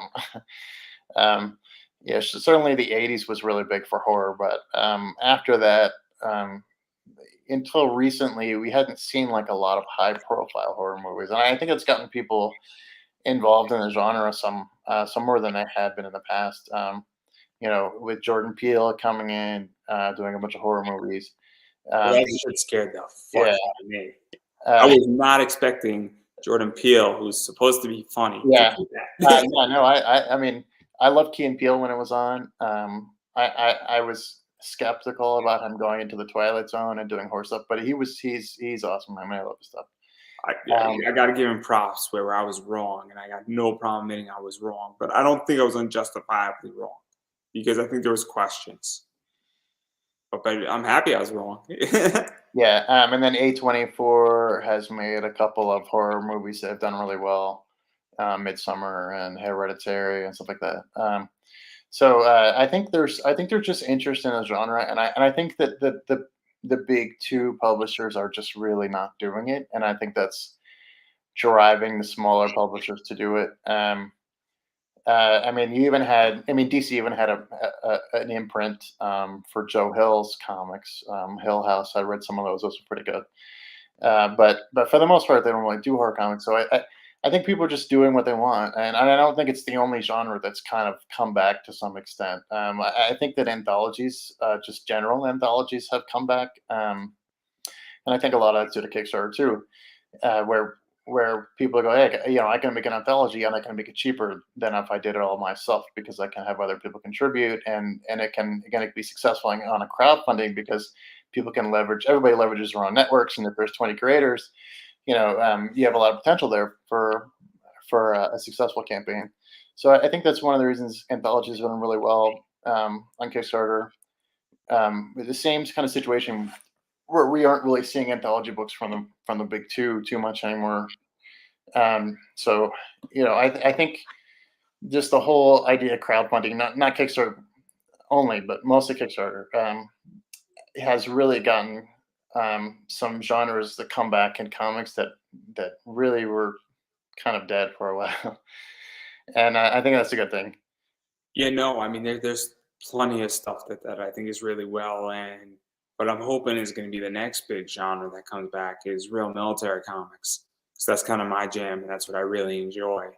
[SPEAKER 2] them. Yeah, certainly the '80s was really big for horror, but after that, um, until recently, we hadn't seen like a lot of high-profile horror movies, and I think it's gotten people involved in the genre some more than they had been in the past. With Jordan Peele coming in, doing a bunch of horror movies.
[SPEAKER 1] Well,
[SPEAKER 2] Um,
[SPEAKER 1] that shit scared the fuck
[SPEAKER 2] yeah,
[SPEAKER 1] out of me. I
[SPEAKER 2] uh,
[SPEAKER 1] was not expecting Jordan Peele, who's supposed to be funny, to
[SPEAKER 2] yeah.
[SPEAKER 1] do that.
[SPEAKER 2] Yeah, no, I mean, I loved Key and Peele when it was on. I was skeptical about him going into the Twilight Zone and doing horror stuff, but he's awesome. I mean, I love his stuff. Um,
[SPEAKER 1] I got to give him props where I was wrong, and I got no problem admitting I was wrong. But I don't think I was unjustifiably wrong because I think there was questions. But I'm happy I was wrong.
[SPEAKER 2] yeah, and then A24 has made a couple of horror movies that have done really well, Midsummer and Hereditary and stuff like that. So I think there's just interest in the genre, and I think that the big two publishers are just really not doing it, and I think that's driving the smaller publishers to do it. I mean, DC even had an imprint for Joe Hill's comics, Hill House. I read some of those; those were pretty good. But for the most part, they don't really do horror comics. So I think people are just doing what they want, and I don't think it's the only genre that's kind of come back to some extent. I think that anthologies, just general anthologies, have come back, and I think a lot of that's due to Kickstarter too, where people go, hey, I can make an anthology and I can make it cheaper than if I did it all myself because I can have other people contribute, and it can again be successful on a crowdfunding because people can leverage everybody leverages their own networks, and if there's 20 creators, you have a lot of potential there for a successful campaign. So I think that's one of the reasons anthologies have done really well on Kickstarter. With the same kind of situation where we aren't really seeing anthology books from the big two too much anymore. So I think just the whole idea of crowdfunding, not Kickstarter only, but mostly Kickstarter, has really gotten some genres that come back in comics that really were kind of dead for a while, and I think that's a good thing.
[SPEAKER 1] Yeah, no, I mean there's plenty of stuff that I think is really well, and what I'm hoping is going to be the next big genre that comes back is real military comics. So that's kind of my jam, and that's what I really enjoy,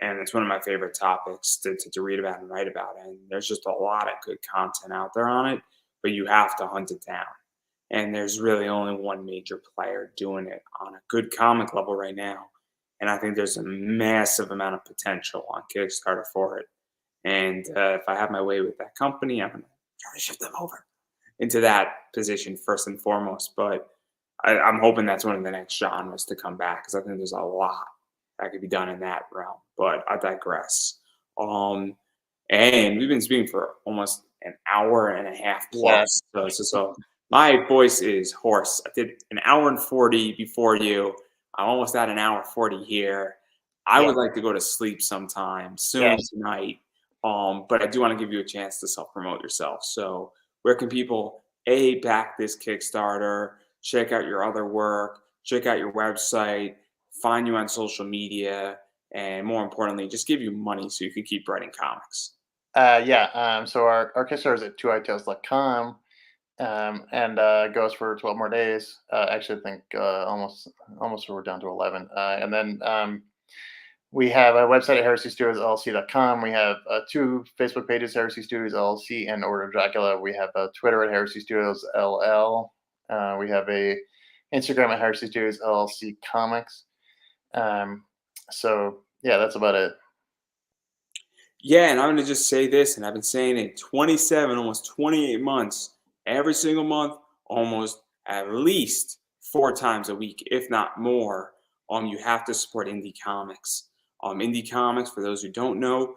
[SPEAKER 1] and it's one of my favorite topics to read about and write about. And there's just a lot of good content out there on it, but you have to hunt it down. And there's really only one major player doing it on a good comic level right now, and I think there's a massive amount of potential on Kickstarter for it. And if I have my way with that company, I'm going to try to shift them over into that position first and foremost. But I'm hoping that's one of the next genres to come back because I think there's a lot that could be done in that realm. But I digress. Um, and we've been speaking for almost an hour and a half
[SPEAKER 2] Yeah,
[SPEAKER 1] plus. So my voice is hoarse. I did an hour and 40 before you. I'm almost at an hour 40 here. I
[SPEAKER 2] yeah,
[SPEAKER 1] would like to go to sleep sometime soon
[SPEAKER 2] yes.
[SPEAKER 1] tonight. But I do want to give you a chance to self promote yourself. So, where can people back this Kickstarter, check out your other work, check out your website, find you on social media, and more importantly, just give you money so you can keep writing comics?
[SPEAKER 2] So our Kickstarter is at 2itales.com. And goes for 12 more days. Actually, I think almost we're down to 11. And then we have a website at heresystudiosllc.com. We have 2 Facebook pages, Heresy Studios LLC and Order of Dracula. We have a Twitter at Heresy Studios LL. We have a Instagram at Heresy Studios LLC Comics. So yeah, that's about it.
[SPEAKER 1] Yeah, and I'm going to just say this, and I've been saying it 27, almost 28 months, every single month, almost at least 4 times a week, if not more. You have to support indie comics. Indie comics, for those who don't know,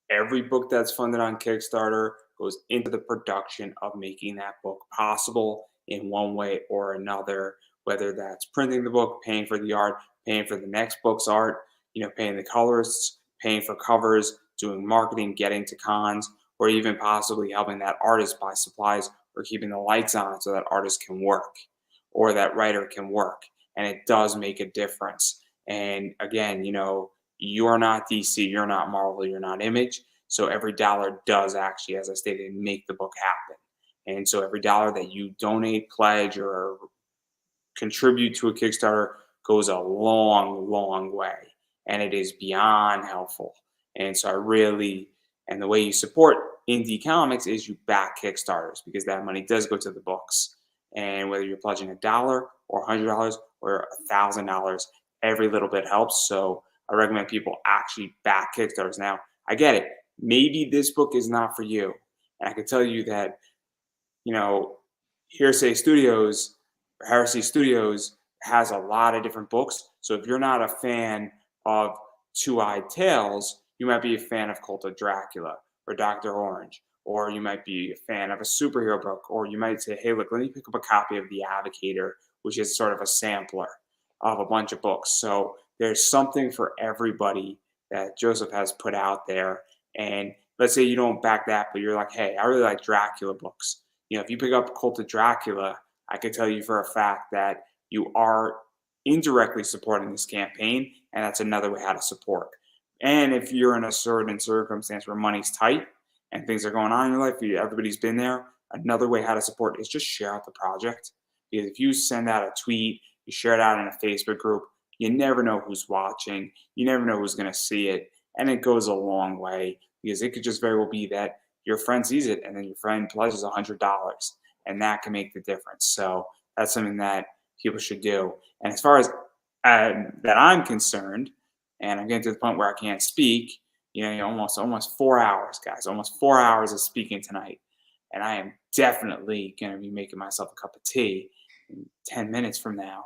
[SPEAKER 1] every book that's funded on Kickstarter goes into the production of making that book possible in one way or another, whether that's printing the book, paying for the art, paying for the next book's art, paying the colorists, paying for covers, doing marketing, getting to cons, or even possibly helping that artist buy supplies or keeping the lights on so that artist can work or that writer can work. And it does make a difference. And again, you're not DC, you're not Marvel, you're not Image. So every dollar does actually, as I stated, make the book happen. And so every dollar that you donate, pledge, or contribute to a Kickstarter goes a long, long way. And it is beyond helpful. And so and the way you support indie comics is you back Kickstarters, because that money does go to the books. And whether you're pledging $1 or $100 or $1,000, every little bit helps. So I recommend people actually back Kickstarters. Now, I get it. Maybe this book is not for you. And I can tell you that, Heresy Studios has a lot of different books. So if you're not a fan of Two-Eyed Tales, you might be a fan of Cult of Dracula or Dr. Orange, or you might be a fan of a superhero book, or you might say, hey, look, let me pick up a copy of The Advocator, which is sort of a sampler of a bunch of books. So there's something for everybody that Joseph has put out there. And let's say you don't back that, but you're like, hey, I really like Dracula books. If you pick up Cult of Dracula, I can tell you for a fact that you are indirectly supporting this campaign, and that's another way how to support. And if you're in a certain circumstance where money's tight and things are going on in your life, everybody's been there, another way how to support is just share out the project. Because if you send out a tweet, you share it out in a Facebook group, you never know who's watching, you never know who's going to see it, and it goes a long way, because it could just very well be that your friend sees it and then your friend pledges $100, and that can make the difference. So that's something that people should do. And as far as that I'm concerned, and I'm getting to the point where I can't speak, almost 4 hours, guys, almost 4 hours of speaking tonight. And I am definitely going to be making myself a cup of tea in 10 minutes from now.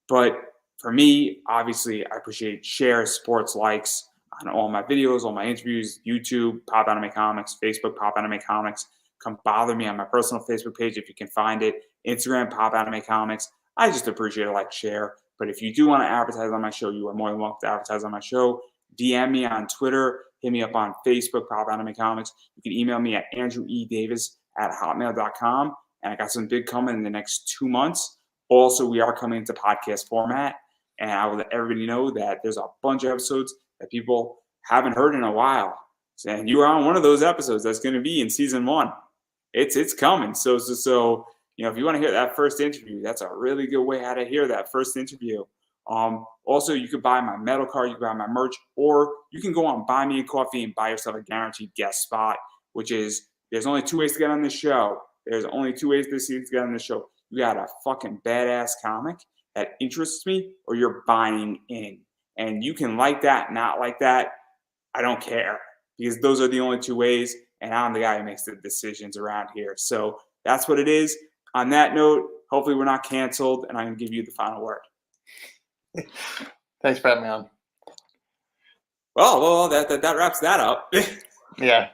[SPEAKER 1] But for me, obviously, I appreciate shares, supports, likes on all my videos, all my interviews, YouTube, Pop Anime Comics, Facebook, Pop Anime Comics. Come bother me on my personal Facebook page if you can find it. Instagram, Pop Anime Comics. I just appreciate a like, share. But if you do want to advertise on my show, you are more than welcome to advertise on my show. DM me on Twitter. Hit me up on Facebook, Pop Anime Comics. You can email me at andrewedavis@hotmail.com. And I got some big coming in the next 2 months. Also, we are coming into podcast format. And I will let everybody know that there's a bunch of episodes that people haven't heard in a while. And you are on one of those episodes that's going to be in season 1. It's coming. So if you want to hear that first interview, that's a really good way how to hear that first interview. Also, you could buy my metal card, you can buy my merch, or you can go on Buy Me a Coffee and buy yourself a guaranteed guest spot, which is, there's only 2 ways to get on this show. There's only 2 ways to get on this show. You got a fucking badass comic that interests me, or you're buying in. And you can like that, not like that. I don't care, because those are the only 2 ways. And I'm the guy who makes the decisions around here. So that's what it is. On that note, hopefully we're not canceled, and I'm going to give you the final word.
[SPEAKER 2] Thanks for having me on.
[SPEAKER 1] Well, that wraps that up.
[SPEAKER 2] Yeah.